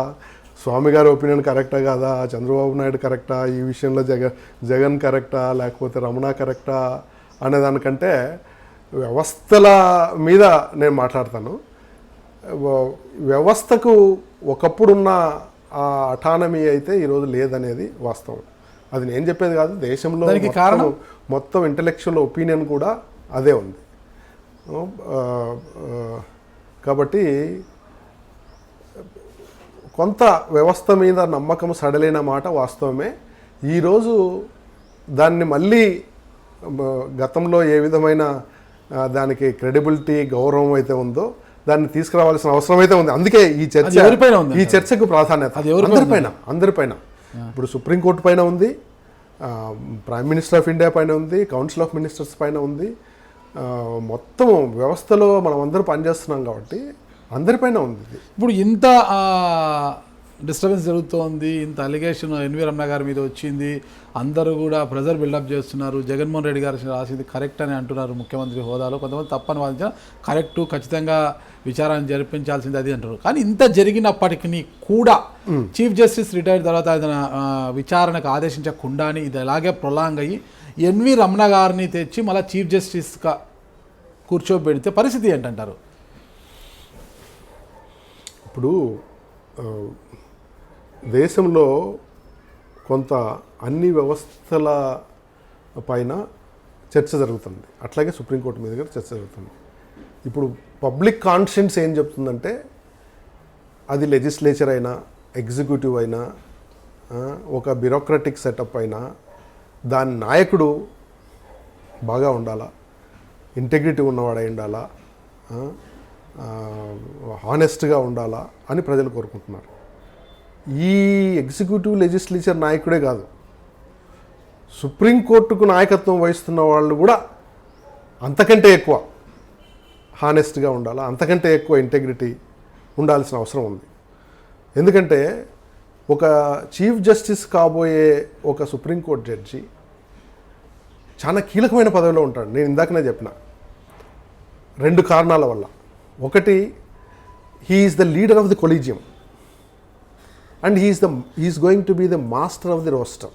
S2: స్వామి గారి ఒపీనియన్ కరెక్టా కాదా, చంద్రబాబు నాయుడు కరెక్టా, ఈ విషయంలో జగన్ కరెక్టా లేకపోతే రమణ కరెక్టా అనే దానికంటే వ్యవస్థల మీద నేను మాట్లాడతాను. వ్యవస్థకు ఒకప్పుడున్న ఆ అటానమీ అయితే ఈరోజు లేదనేది వాస్తవం. అది నేను చెప్పేది కాదు, దేశంలో మొత్తం ఇంటలెక్చువల్ ఒపీనియన్ కూడా అదే ఉంది. కాబట్టి కొంత వ్యవస్థ మీద నమ్మకం సడలైన మాట వాస్తవమే. ఈరోజు దాన్ని మళ్ళీ గతంలో ఏ విధమైన దానికి క్రెడిబిలిటీ గౌరవం అయితే ఉందో దాన్ని తీసుకురావాల్సిన అవసరం అయితే ఉంది. అందుకే ఈ చర్చకు ప్రాధాన్యత అందరిపైన. ఇప్పుడు సుప్రీంకోర్టు పైన ఉంది, ప్రైమ్ మినిస్టర్ ఆఫ్ ఇండియా పైన ఉంది, కౌన్సిల్ ఆఫ్ మినిస్టర్స్ పైన ఉంది. మొత్తం వ్యవస్థలో మనం అందరూ పనిచేస్తున్నాం కాబట్టి అందరిపైన ఉంది.
S1: ఇప్పుడు ఇంత డిస్టర్బెన్స్ జరుగుతోంది, ఇంత అలిగేషన్ ఎన్వి రమణ గారి మీద వచ్చింది, అందరూ కూడా ప్రెజర్ బిల్డప్ చేస్తున్నారు. జగన్మోహన్ రెడ్డి గారు రాసింది కరెక్ట్ అని అంటున్నారు ముఖ్యమంత్రి హోదాలో, కొంతమంది తప్పని వాదించిన కరెక్టు, ఖచ్చితంగా విచారణ జరిపించాల్సింది అది అంటారు. కానీ ఇంత జరిగినప్పటికీ కూడా చీఫ్ జస్టిస్ రిటైర్ తర్వాత ఆయన విచారణకు ఆదేశించకుండానే ఇది అలాగే ప్రొలాంగ్ అయ్యి ఎన్వి రమణ గారిని తెచ్చి మళ్ళీ చీఫ్ జస్టిస్గా కూర్చోబెడితే పరిస్థితి ఏంటంటారు?
S2: ఇప్పుడు దేశంలో కొంత అన్ని వ్యవస్థల పైన చర్చ జరుగుతుంది, అట్లాగే సుప్రీంకోర్టు మీద కూడా చర్చ జరుగుతుంది. ఇప్పుడు పబ్లిక్ కాన్షియన్స్ ఏం చెప్తుందంటే, అది లెజిస్లేచర్ అయినా ఎగ్జిక్యూటివ్ అయినా ఒక బ్యూరోక్రటిక్ సెటప్ అయినా దాని నాయకుడు బాగా ఉండాలా, ఇంటెగ్రిటీ ఉన్నవాడై ఉండాలా, హానెస్ట్గా ఉండాలా అని ప్రజలు కోరుకుంటున్నారు. ఈ ఎగ్జిక్యూటివ్ లెజిస్లేచర్ నాయకుడే కాదు, సుప్రీంకోర్టుకు నాయకత్వం వహిస్తున్న వాళ్ళు కూడా అంతకంటే ఎక్కువ హానెస్ట్గా ఉండాలా, అంతకంటే ఎక్కువ ఇంటెగ్రిటీ ఉండాల్సిన అవసరం ఉంది. ఎందుకంటే ఒక చీఫ్ జస్టిస్ కాబోయే ఒక సుప్రీంకోర్టు జడ్జి చాలా కీలకమైన పదవిలో ఉంటాడు. నేను ఇందాకనే చెప్పిన 2 కారణాల వల్ల. ఒకటి, he is the leader of the collegium and he's going to be the master of the roster.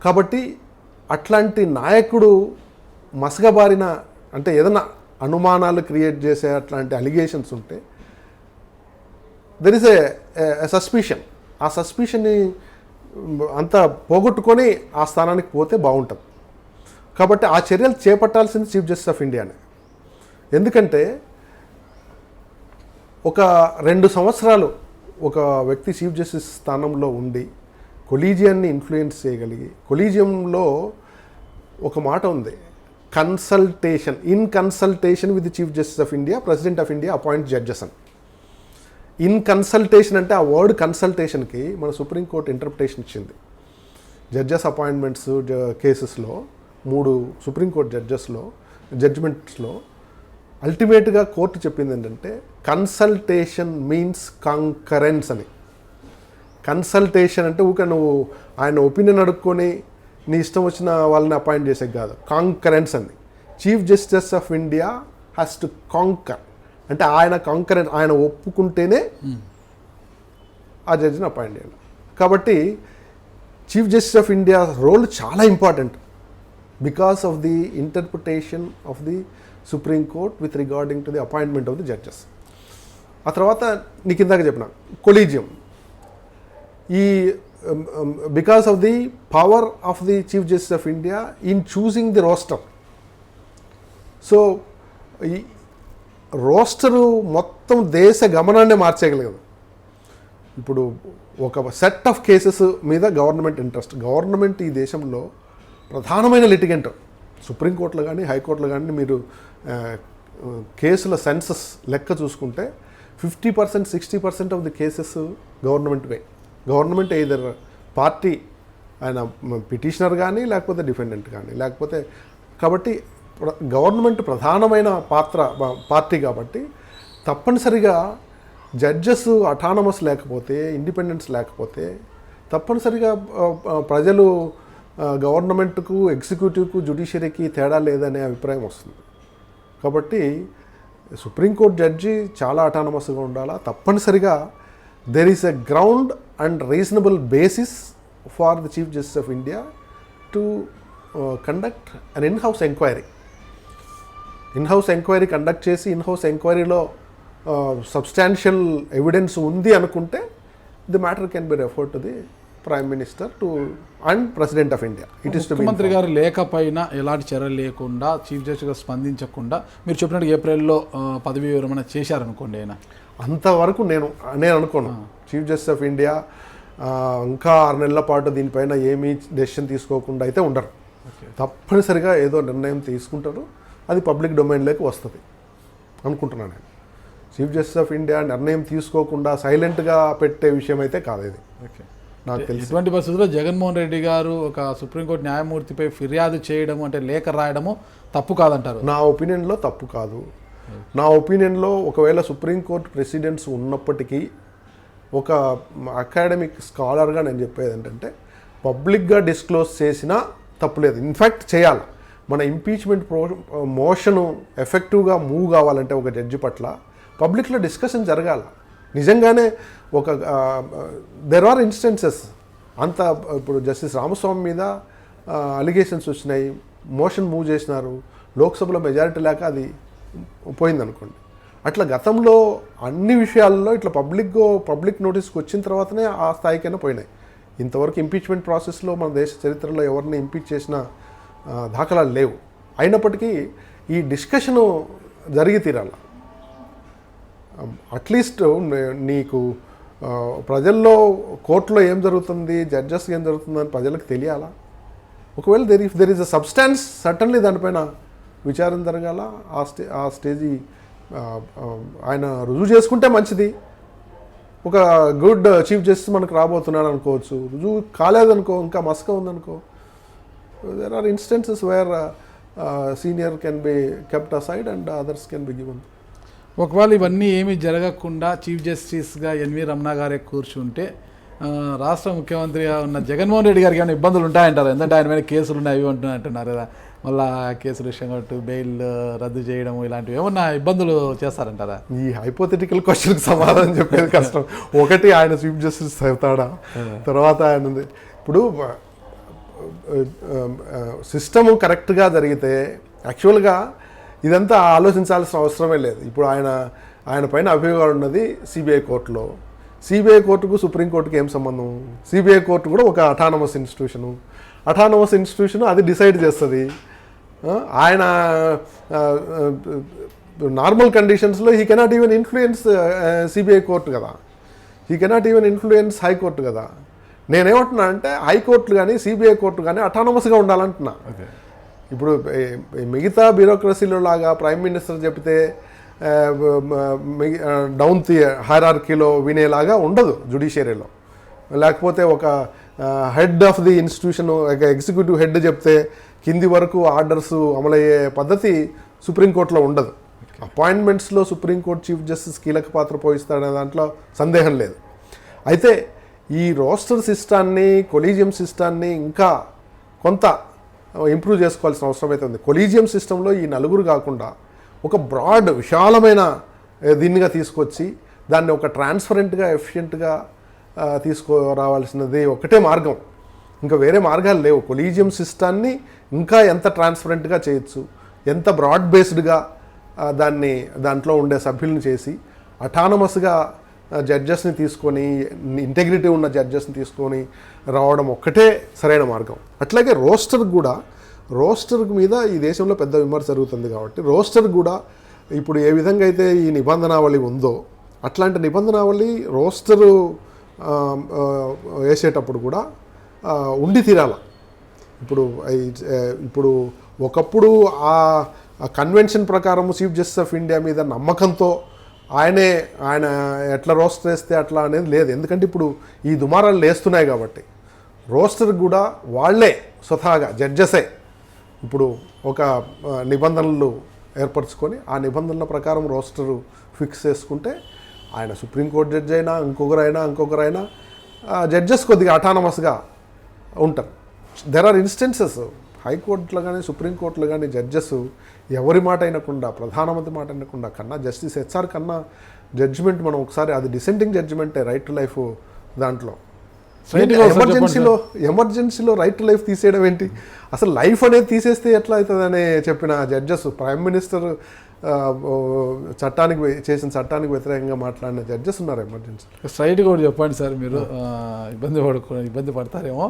S2: కాబట్టి అట్లాంటి నాయకుడు మసగబారిన, అంటే ఏదైనా అనుమానాలు క్రియేట్ చేసే అట్లాంటి అలిగేషన్స్ ఉంటే దెర్ ఇస్ ఏ సస్పిషన్. ఆ సస్పిషన్ని అంతా పోగొట్టుకొని ఆ స్థానానికి పోతే బాగుంటుంది. కాబట్టి ఆ చర్యలు చేపట్టాల్సింది చీఫ్ జస్టిస్ ఆఫ్ ఇండియానే. ఎందుకంటే ఒక 2 సంవత్సరాలు ఒక వ్యక్తి చీఫ్ జస్టిస్ స్థానంలో ఉండి కొలీజియాన్ని ఇన్ఫ్లుయెన్స్ చేయగలిగి, కొలీజియంలో ఒక మాట ఉంది, in consultation with the chief justice of India, president of India appoint judges అని. ఇన్ కన్సల్టేషన్ అంటే ఆ వర్డ్ కన్సల్టేషన్కి మన సుప్రీంకోర్టు ఇంటర్ప్రిటేషన్ ఇచ్చింది. జడ్జెస్ అపాయింట్మెంట్స్ కేసెస్లో 3 సుప్రీంకోర్టు జడ్జిమెంట్స్లో అల్టిమేట్గా కోర్టు చెప్పింది ఏంటంటే కన్సల్టేషన్ మీన్స్ కాంకరెన్స్ అని. కన్సల్టేషన్ అంటే ఊక నువ్వు ఆయన ఒపీనియన్ అడుక్కొని నీ ఇష్టం వచ్చిన వాళ్ళని అపాయింట్ చేసే కాదు, కాంకరెన్స్ అని. Chief justice of India has to concur అంటే ఆయన ఒప్పుకుంటేనే ఆ జడ్జిని అపాయింట్ చేయాలి. కాబట్టి chief justice of India role చాలా important because of the interpretation of the supreme court with regarding to the appointment of the judges. ఆ తర్వాత నీకు ఇందాక చెప్పిన కొలీజియం, ఈ because of the power of the chief justice of India in choosing the roster. So ఈ roster మొత్తం దేశ గమనాన్ని మార్చేయగలదు. ఇప్పుడు ఒక సెట్ ఆఫ్ కేసెస్ మీద గవర్నమెంట్ ఇంట్రెస్ట్, గవర్నమెంట్ ఈ దేశంలో ప్రధానమైన లిటిగెంట్ సుప్రీంకోర్టులో కానీ హైకోర్టులో కానీ మీరు కేసుల సెన్సస్ లెక్క చూసుకుంటే 50%, 60% of the cases government either party ఆయన పిటిషనర్ కానీ లేకపోతే డిఫెండెంట్ కానీ లేకపోతే, కాబట్టి గవర్నమెంట్ ప్రధానమైన పార్టీ కాబట్టి తప్పనిసరిగా జడ్జెస్ అటానమస్ లేకపోతే, ఇండిపెండెన్స్ లేకపోతే తప్పనిసరిగా ప్రజలు గవర్నమెంట్కు, ఎగ్జిక్యూటివ్కు, జ్యుడిషియరీకి తేడా లేదనే అభిప్రాయం వస్తుంది. కాబట్టి సుప్రీంకోర్టు జడ్జి చాలా అటానమస్గా ఉండాలా. తప్పనిసరిగా there is a ground and reasonable basis for the chief justice of India to conduct an in-house enquiry conduct చేసి ఇన్హౌస్ ఎంక్వైరీలో సబ్స్టాన్షియల్ ఎవిడెన్స్ ఉంది అనుకుంటే the matter can be referred to the prime minister and president of India.
S1: ముఖ్యమంత్రి గారు లేఖపైన ఎలాంటి చర్యలు లేకుండా, chief జస్టిస్గా స్పందించకుండా మీరు చెప్పినట్టు ఏప్రిల్లో పదవీ విరమణ చేశారనుకోండి, ఆయన
S2: అంతవరకు నేను అనుకోను చీఫ్ జస్టిస్ ఆఫ్ ఇండియా ఇంకా 6 నెలల పాటు దీనిపైన ఏమీ డెసిషన్ తీసుకోకుండా అయితే ఉండరు. తప్పనిసరిగా ఏదో నిర్ణయం తీసుకుంటారు, అది పబ్లిక్ డొమైన్లోకి వస్తుంది అనుకుంటున్నాను నేను. చీఫ్ జస్టిస్ ఆఫ్ ఇండియా నిర్ణయం తీసుకోకుండా సైలెంట్గా పెట్టే విషయం అయితే కాదు ఇది. నాకు తెలిసి
S1: ఇటువంటి పరిస్థితుల్లో జగన్మోహన్ రెడ్డి గారు ఒక సుప్రీంకోర్టు న్యాయమూర్తిపై ఫిర్యాదు చేయడము అంటే లేఖ రాయడము తప్పు కాదంటారు?
S2: నా ఒపీనియన్లో తప్పు కాదు. నా ఒపీనియన్లో ఒకవేళ సుప్రీంకోర్టు ప్రెసిడెంట్స్ ఉన్నప్పటికీ ఒక అకాడమిక్ స్కాలర్గా నేను చెప్పేది ఏంటంటే పబ్లిక్గా డిస్క్లోజ్ చేసినా తప్పులేదు. ఇన్ఫ్యాక్ట్ చేయాలి. మన ఇంపీచ్మెంట్ మోషను ఎఫెక్టివ్గా మూవ్ కావాలంటే ఒక జడ్జి పట్ల పబ్లిక్లో డిస్కషన్ జరగాల. నిజంగానే దెర్ ఆర్ ఇన్స్టెన్సెస్ అంత ఇప్పుడు జస్టిస్ రామస్వామి మీద అలిగేషన్స్ వచ్చినాయి, మోషన్ మూవ్ చేసినారు, లోక్సభలో మెజారిటీ లేక అది పోయిందనుకోండి. అట్లా గతంలో అన్ని విషయాల్లో ఇట్లా పబ్లిక్ నోటీస్కి వచ్చిన తర్వాతనే ఆ స్థాయికైనా పోయినాయి. ఇంతవరకు ఇంపీచ్మెంట్ ప్రాసెస్లో మన దేశ చరిత్రలో ఎవరిని ఇంపీచ్ చేసిన దాఖలాలు లేవు. అయినప్పటికీ ఈ డిస్కషను జరిగి తీరాల. అట్లీస్ట్ నీకు ప్రజల్లో కోర్టులో ఏం జరుగుతుంది, జడ్జెస్ ఏం జరుగుతుంది అని ప్రజలకు తెలియాలా. ఒకవేళ there is a substance certainly దానిపైన విచారం జరగాల. ఆ స్టేజీ ఆయన రుజువు చేసుకుంటే మంచిది. ఒక గుడ్ చీఫ్ జస్టిస్ మనకు రాబోతున్నాడు అనుకోవచ్చు, రుజువు కాలేదనుకో, ఇంకా మస్క ఉందనుకో, there are instances where senior can be kept aside and others can be given.
S1: ఒకవేళ ఇవన్నీ ఏమీ జరగకుండా చీఫ్ జస్టిస్గా ఎన్వి రమణ గారే కూర్చుంటే రాష్ట్ర ముఖ్యమంత్రిగా ఉన్న జగన్మోహన్ రెడ్డి గారికి ఏమైనా ఇబ్బందులు ఉంటాయంటారు? ఎందుకంటే ఆయన మీద కేసులు ఉన్నాయి, అవి అంటున్నారు కదా, మళ్ళీ కేసులు విషయం కొట్టు బెయిల్ రద్దు చేయడం ఇలాంటివి ఏమన్నా ఇబ్బందులు చేస్తారంటారా?
S2: ఈ హైపోథెటికల్ క్వశ్చన్కి సమాధానం చెప్పేది కష్టం. ఒకటి ఆయన చీఫ్ జస్టిస్ అవుతాడా, తర్వాత ఆయన ఇప్పుడు సిస్టము కరెక్ట్గా జరిగితే యాక్చువల్గా ఇదంతా ఆలోచించాల్సిన అవసరమే లేదు. ఇప్పుడు ఆయన పైన అభియోగాలు ఉన్నది సిబిఐ కోర్టులో. సిబిఐ కోర్టుకు సుప్రీంకోర్టుకి ఏం సంబంధం? సిబిఐ కోర్టు కూడా ఒక అటానమస్ ఇన్స్టిట్యూషను అది డిసైడ్ చేస్తుంది. ఆయన నార్మల్ కండిషన్స్లో he cannot even influence CBI court కదా, he cannot even influence high court కదా. నేనేమంటున్నా అంటే హైకోర్టులు కానీ సిబిఐ కోర్టు కానీ అటానమస్గా ఉండాలంటున్నా. ఇప్పుడు మిగతా బ్యూరోక్రసీలో లాగా ప్రైమ్ మినిస్టర్ చెప్తే డౌన్ హైరార్కీలో వినేలాగా ఉండదు జ్యుడిషియరీలో. లేకపోతే ఒక head of the institution executive head చెప్తే కింది వరకు ఆర్డర్స్ అమలయ్యే పద్ధతి సుప్రీంకోర్టులో ఉండదు. అపాయింట్మెంట్స్లో సుప్రీంకోర్టు చీఫ్ జస్టిస్ కీలక పాత్ర పోషిస్తాడనే దాంట్లో సందేహం లేదు. అయితే ఈ రోస్టర్ సిస్టాన్ని, కొలీజియం సిస్టాన్ని ఇంకా కొంత ఇంప్రూవ్ చేసుకోవాల్సిన అవసరం అయితే ఉంది. కొలీజియం సిస్టంలో ఈ నలుగురు కాకుండా ఒక బ్రాడ్ విశాలమైన దీన్నిగా తీసుకొచ్చి దాన్ని ఒక ట్రాన్స్పరెంట్గా ఎఫిషియెంట్గా తీసుకురావాల్సినది ఒకటే మార్గం, ఇంకా వేరే మార్గాలు లేవు. కొలీజియం సిస్టాన్ని ఇంకా ఎంత ట్రాన్స్పరెంట్గా చేయొచ్చు, ఎంత బ్రాడ్ బేస్డ్గా దాంట్లో ఉండే సభ్యులను చేసి అటానమస్గా జడ్జెస్ని తీసుకొని, ఇంటెగ్రిటీ ఉన్న జడ్జెస్ని తీసుకొని రావడం ఒక్కటే సరైన మార్గం. అట్లాగే రోస్టర్ మీద ఈ దేశంలో పెద్ద విమర్శ జరుగుతుంది కాబట్టి రోస్టర్ కూడా ఇప్పుడు ఏ విధంగా అయితే ఈ నిబంధనావళి ఉందో అట్లాంటి నిబంధనావళి రోస్టరు వేసేటప్పుడు కూడా ఉండి తీరాల. ఇప్పుడు ఒకప్పుడు ఆ కన్వెన్షన్ ప్రకారం చీఫ్ జస్టిస్ ఆఫ్ ఇండియా మీద నమ్మకంతో ఆయన ఎట్లా రోస్టర్ వేస్తే అట్లా అనేది లేదు. ఎందుకంటే ఇప్పుడు ఈ దుమారాలు లేస్తున్నాయి కాబట్టి రోస్టర్ కూడా వాళ్ళే స్వతహాగా జడ్జెసే ఇప్పుడు ఒక నిబంధనలు ఏర్పరచుకొని ఆ నిబంధనల ప్రకారం రోస్టరు ఫిక్స్ చేసుకుంటే ఆయన సుప్రీంకోర్టు జడ్జి అయినా ఇంకొకరైనా జడ్జెస్ కొద్దిగా అటానమస్గా ఉంటారు. దెర్ ఆర్ ఇన్స్టెన్సెస్ హైకోర్టులో కానీ సుప్రీంకోర్టులో కానీ జడ్జెస్ ఎవరి మాట అయినకుండా, ప్రధానమంత్రి మాట అయినకుండా కన్నా జస్టిస్ హెచ్ఆర్ కన్నా జడ్జిమెంట్ మనం ఒకసారి అది డిసెంటింగ్ జడ్జిమెంటే రైట్ టు లైఫ్ దాంట్లో. ఎమర్జెన్సీలో రైట్ టు లైఫ్ తీసేయడం ఏంటి? అసలు లైఫ్ అనేది తీసేస్తే ఎట్లా అవుతుందని చెప్పిన జడ్జెస్, ప్రైమ్ మినిస్టర్ చేసిన చట్టానికి వ్యతిరేకంగా మాట్లాడిన జడ్జెస్ ఉన్నారు ఎమర్జెన్సీ.
S1: స్ట్రైట్గా కూడా చెప్పండి సార్, మీరు ఇబ్బంది పడతారేమో.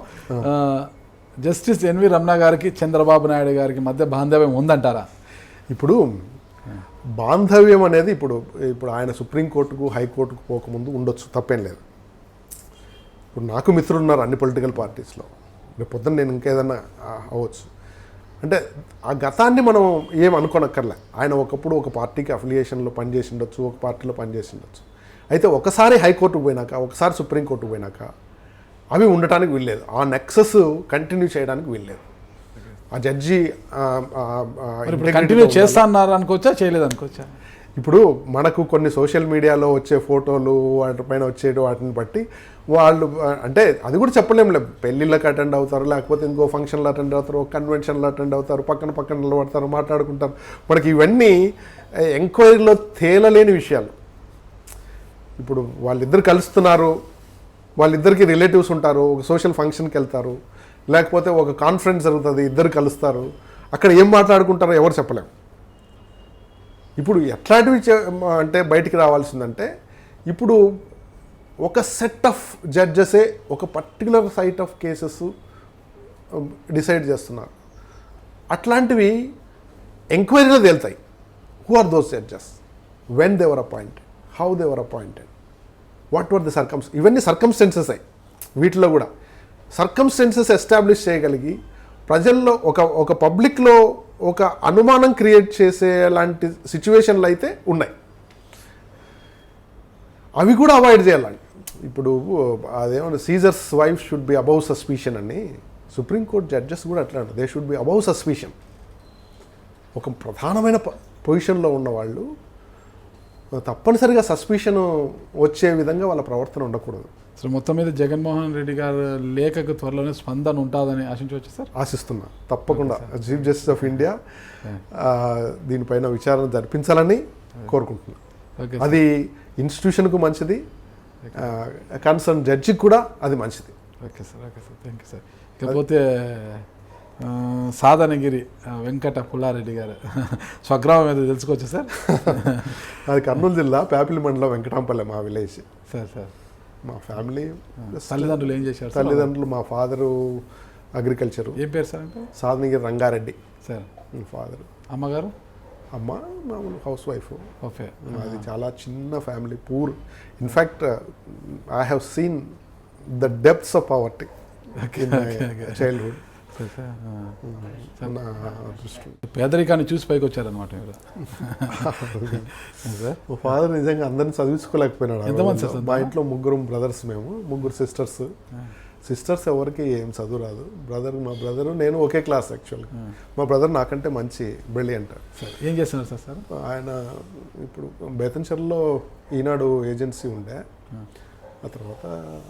S1: జస్టిస్ ఎన్వి రమణ గారికి చంద్రబాబు నాయుడు గారికి మధ్య బాంధవ్యం ఉందంటారా?
S2: ఇప్పుడు బాంధవ్యం అనేది ఇప్పుడు ఆయన సుప్రీంకోర్టుకు హైకోర్టుకు పోకముందు ఉండొచ్చు, తప్పేం లేదు. ఇప్పుడు నాకు మిత్రులు ఉన్నారు అన్ని పొలిటికల్ పార్టీస్లో, రేపు పొద్దున్న నేను ఇంకేదన్నా అవ్వచ్చు. అంటే ఆ గతాన్ని మనం ఏం అనుకోనక్కర్లే. ఆయన ఒకప్పుడు ఒక పార్టీకి అఫిలియేషన్లో పనిచేసి ఉండొచ్చు, ఒక పార్టీలో పనిచేసి ఉండొచ్చు. అయితే ఒకసారి హైకోర్టుకు పోయినాక, ఒకసారి సుప్రీంకోర్టుకు పోయినాక అవి ఉండటానికి వీల్లేదు, ఆ నెక్సెస్ కంటిన్యూ చేయడానికి వీల్లేదు. ఆ జడ్జి
S1: కంటిన్యూ చేస్తా అన్నారు అనుకోవచ్చా, చేయలేదు అనుకోవచ్చా?
S2: ఇప్పుడు మనకు కొన్ని సోషల్ మీడియాలో వచ్చే ఫోటోలు వాటిపైన వచ్చే వాటిని బట్టి వాళ్ళు, అంటే అది కూడా చెప్పలేములే, పెళ్ళిళ్ళకి అటెండ్ అవుతారు, లేకపోతే ఇంకో ఫంక్షన్లో అటెండ్ అవుతారు, కన్వెన్షన్లో అటెండ్ అవుతారు, పక్కన నిలబడతారు, మాట్లాడుకుంటారు. మనకి ఇవన్నీ ఎంక్వైరీలో తేలలేని విషయాలు. ఇప్పుడు వాళ్ళిద్దరు కలుస్తున్నారు, వాళ్ళిద్దరికి రిలేటివ్స్ ఉంటారు, ఒక సోషల్ ఫంక్షన్కి వెళ్తారు, లేకపోతే ఒక కాన్ఫరెన్స్ జరుగుతుంది, ఇద్దరు కలుస్తారు, అక్కడ ఏం మాట్లాడుకుంటారో ఎవరు చెప్పలేము. ఇప్పుడు ఎట్లాంటివి అంటే బయటికి రావాల్సిందంటే, ఇప్పుడు ఒక సెట్ ఆఫ్ జడ్జెసే ఒక particular site of cases decide చేస్తున్నారు. అట్లాంటివి ఎంక్వైరీలో తేలుతాయి. Who are those judges, when they were appointed, how they were appointed, what were the ఇవన్నీ సర్కమ్స్టెన్సెస్ అయ్యి. వీటిలో కూడా సర్కమ్స్టెన్సెస్ ఎస్టాబ్లిష్ చేయగలిగి ప్రజల్లో ఒక పబ్లిక్లో ఒక అనుమానం క్రియేట్ చేసే లాంటి సిచ్యువేషన్లు అయితే ఉన్నాయి. అవి కూడా అవాయిడ్ చేయాలండి. ఇప్పుడు అదేమన్నా Caesar's wife should be above suspicion అని సుప్రీంకోర్టు జడ్జెస్ కూడా అట్లా అంటారు. They should be above suspicion. ఒక ప్రధానమైన పొజిషన్లో ఉన్నవాళ్ళు తప్పనిసరిగా సస్పిషన్ వచ్చే విధంగా వాళ్ళ ప్రవర్తన ఉండకూడదు.
S1: అసలు మొత్తం మీద జగన్మోహన్ రెడ్డి గారు లేఖకు త్వరలోనే స్పందన ఉంటుందని ఆశించవచ్చు సార్?
S2: ఆశిస్తున్నా, తప్పకుండా. చీఫ్ జస్టిస్ ఆఫ్ ఇండియా దీనిపైన విచారణ జరిపించాలని కోరుకుంటున్నా. అది ఇన్స్టిట్యూషన్కు మంచిది, కన్సర్న్ జడ్జికి కూడా అది మంచిది.
S1: Okay sir, thank you sir. ఇకపోతే సాధనగిరి వెంకట పుల్లారెడ్డి గారు స్వగ్రామం ఏదో తెలుసుకోవచ్చు సార్?
S2: అది కర్నూలు జిల్లా పేపిలి మండలం వెంకటాంపల్లె మా విలేజ్.
S1: సార్
S2: మా ఫ్యామిలీ
S1: తల్లిదండ్రులు ఏం చేశారు?
S2: తల్లిదండ్రులు మా ఫాదరు అగ్రికల్చరు.
S1: ఏం పేరు సార్ అంటే?
S2: సాధనగిరి రంగారెడ్డి
S1: సార్
S2: ఫాదరు.
S1: అమ్మగారు?
S2: అమ్మ మామూలు హౌస్ వైఫ్.
S1: ఓకే.
S2: అది చాలా చిన్న family, poor. In fact I have seen the depths of poverty in my childhood. నా అదృష్టం.
S1: పేదరికాన్ని చూసి పైకి వచ్చారనమాట మీరు. సార్
S2: మా ఫాదర్ నిజంగా అందరిని చదివించుకోలేకపోయినాడు.
S1: ఎంతమంది సార్?
S2: మా ఇంట్లో బ్రదర్స్, మేము 3 సిస్టర్స్ ఎవరికి ఏం చదువు రాదు. మా బ్రదరు నేను ఒకే క్లాస్ యాక్చువల్గా. మా బ్రదర్ నాకంటే మంచి బ్రిలియంట్.
S1: సార్ ఏం చేస్తున్నారు సార్? సార్
S2: ఆయన ఇప్పుడు బేతంచెర్లో ఈనాడు ఏజెన్సీ ఉండే. ఆ తర్వాత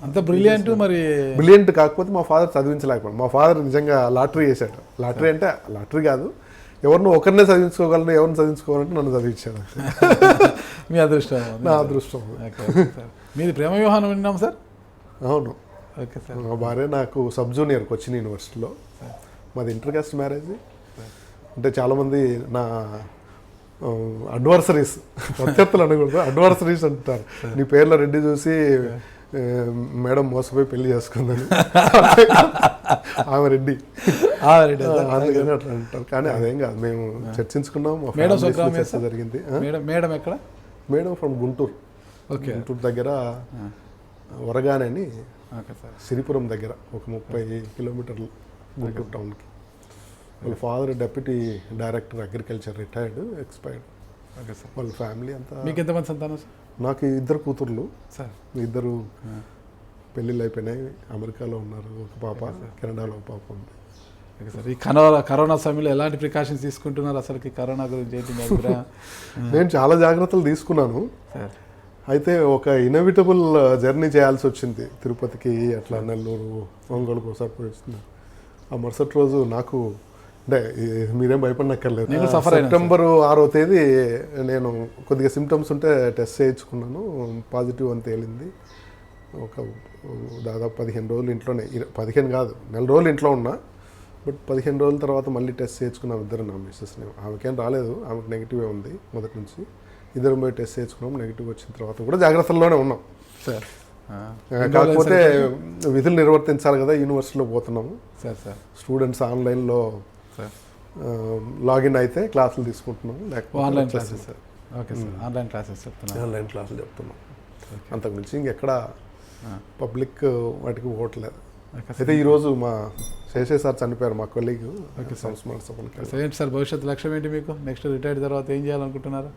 S1: అంత బ్రిలియంట్. మరి
S2: బ్రిలియంట్ కాకపోతే మా ఫాదర్ చదివించలేకపోయాడు. మా ఫాదర్ నిజంగా లాటరీ చేశాడు. లాటరీ అంటే లాటరీ కాదు, ఎవరినో ఒకరినే చదివించుకోగలను, ఎవరిని చదివించుకోవాలంటే నన్ను చదివించాడు.
S1: మీ అదృష్టం.
S2: నా అదృష్టం.
S1: మీది ప్రేమ వివాహం విన్నాం సార్?
S2: అవును.
S1: Okay sir.
S2: మా భార్య నాకు సబ్ జూనియర్ కొచ్చిన్ యూనివర్సిటీలో. మాది ఇంటర్ కాస్ట్ మ్యారేజ్. అంటే చాలామంది నా అడ్వర్సరీస్, ప్రత్యర్థులు అనకూడదు, అడ్వర్సరీస్ అంటారు. నీ పేర్లో రెడ్డి చూసి మేడం మోసపోయి పెళ్లి చేసుకుందని. ఆమె రెడ్డి అందుకని అట్లా అంటారు. కానీ అదేం కాదు, మేము చర్చించుకున్నాం. చర్చ జరిగింది.
S1: మేడం ఎక్కడ?
S2: Madam from Guntur.
S1: Okay.
S2: Guntur దగ్గర వరగానే అని,
S1: ఓకే సార్,
S2: సిరిపురం దగ్గర ఒక 30 కిలోమీటర్లు గుంటూరు టౌన్కి. వాళ్ళ father deputy director agriculture, retired, expired.
S1: Okay sir.
S2: వాళ్ళ ఫ్యామిలీ అంతా.
S1: మీకు ఎంతమంది సంతానం సార్?
S2: నాకు 2 కూతుర్లు
S1: సార్.
S2: 2 పెళ్ళిళ్ళు అయిపోయినాయి. అమెరికాలో ఉన్నారు. ఒక పాప, కెనడాలో ఒక పాప ఉంది.
S1: Okay sir. ఈ కరోనా సమయంలో ఎలాంటి ప్రికాషన్స్ తీసుకుంటున్నారు అసలుకి? కరోనా గురించి ఏంటి మీ అభిప్రాయం?
S2: నేను చాలా జాగ్రత్తలు తీసుకున్నాను.
S1: సార్
S2: అయితే ఒక ఇన్ఎవిటబుల్ జర్నీ చేయాల్సి వచ్చింది. తిరుపతికి, అట్లా నెల్లూరు, ఒంగోలుకు ఒకసారి పోయిస్తున్నాను. ఆ మరుసటి రోజు నాకు, అంటే మీరేం భయపడనక్కర్లేదు, సెప్టెంబర్ 6వ తేదీ నేను కొద్దిగా సిమ్టమ్స్ ఉంటే టెస్ట్ చేయించుకున్నాను. పాజిటివ్ అని తేలింది. ఒక దాదాపు 15 రోజులు ఇంట్లోనే, 15 కాదు, 4 రోజులు ఇంట్లో ఉన్నా. బట్ 15 రోజుల తర్వాత మళ్ళీ టెస్ట్ చేయించుకున్నాం. ఇద్దరు నా మిస్సెస్ని. ఆమెకేం రాలేదు, ఆమెకు నెగిటివే ఉంది మొదటి నుంచి. ఇద్దరు పోయి టెస్ట్ చేయించుకున్నాం. నెగిటివ్ వచ్చిన తర్వాత కూడా జాగ్రత్తల్లోనే ఉన్నాం
S1: సార్.
S2: కాకపోతే విధులు నిర్వర్తించాలి కదా, యూనివర్సిటీలో పోతున్నాము
S1: సార్. సార్
S2: స్టూడెంట్స్ ఆన్లైన్లో లాగిన్ అయితే క్లాసులు తీసుకుంటున్నాము, లేకపోతే
S1: online classes. Okay sir. Online classes చెప్తున్నాను.
S2: ఆన్లైన్ క్లాసులు చెప్తున్నాం. అంతకుమించి ఇంకెక్కడ పబ్లిక్ వాటికి పోవట్లేదు. అయితే ఈరోజు మా శేషే సార్ చనిపోయారు, మా కొలీగ్.
S1: ఏంటి సార్ భవిష్యత్తు లక్ష్యం ఏంటి మీకు? నెక్స్ట్ రిటైర్డ్ తర్వాత ఏం చేయాలనుకుంటున్నారు?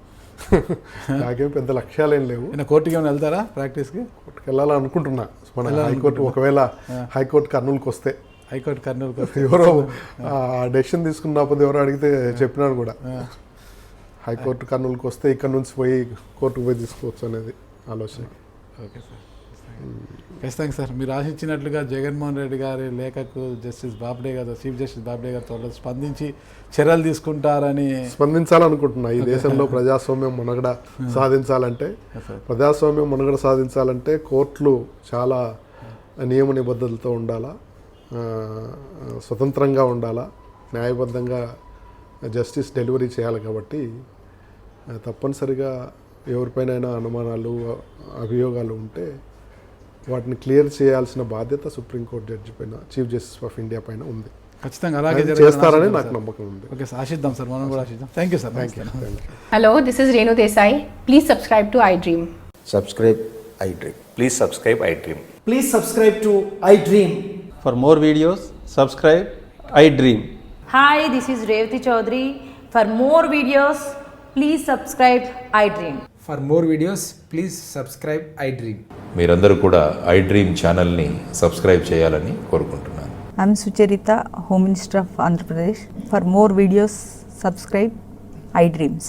S2: నాకేం పెద్ద లక్ష్యాలు ఏం లేవు.
S1: కోర్టుకి ఏమైనా వెళ్తారా ప్రాక్టీస్కి?
S2: కోర్టుకి వెళ్ళాలనుకుంటున్నా. మన హైకోర్టు, ఒకవేళ హైకోర్టు కర్నూలుకి వస్తే,
S1: హైకోర్టు కర్నూలు
S2: ఎవరో డెసిషన్ తీసుకున్నప్పుడు ఎవరో అడిగితే చెప్పినాను కూడా, హైకోర్టు కర్నూలుకి వస్తే ఇక్కడ నుంచి పోయి కోర్టుకు పోయి తీసుకోవచ్చు అనేది ఆలోచన.
S1: Okay sir. ఖచ్చితంగా సార్. మీరు ఆశించినట్లుగా జగన్మోహన్ రెడ్డి గారి లేఖకు జస్టిస్ బాబ్డే గారు, చీఫ్ జస్టిస్ బాబ్డే గారు త్వరలో స్పందించి చర్యలు తీసుకుంటారని
S2: స్పందించాలనుకుంటున్నా. ఈ దేశంలో ప్రజాస్వామ్యం మనుగడ సాధించాలంటే, కోర్టులు చాలా నియమ నిబద్ధతలతో ఉండాలా, స్వతంత్రంగా ఉండాలా, న్యాయబద్ధంగా జస్టిస్ డెలివరీ చేయాలి. కాబట్టి తప్పనిసరిగా ఎవరిపైనైనా అనుమానాలు, అభియోగాలు ఉంటే వాటిని క్లియర్ చేయాల్సిన బాధ్యత సుప్రీంకోర్టు జడ్జి పైన, చీఫ్ జస్టిస్ ఆఫ్ ఇండియా పైన ఉంది.
S1: ఖచ్చితంగా అలాగే
S2: చేస్తారని నాకు నమ్మకం ఉంది.
S1: ఓకే సార్, ఆశిద్దాం సార్, మనం కూడా ఆశిద్దాం. Thank you sir.
S2: Thank you.
S3: Hello, this is Renu Desai. Please subscribe to iDream.
S4: Subscribe iDream. Please subscribe iDream.
S5: Please subscribe to iDream.
S6: For more videos, subscribe iDream.
S7: Hi, this is Revati Chaudhary. For more videos, please subscribe iDream.
S5: For more videos, please subscribe iDream.
S4: మీరందరూ కూడా iDream ఛానల్ని subscribe చేయాలని కోరుకుంటున్నాను.
S8: I'm Sucharita, Home Minister of Andhra Pradesh. For more videos, subscribe iDreams.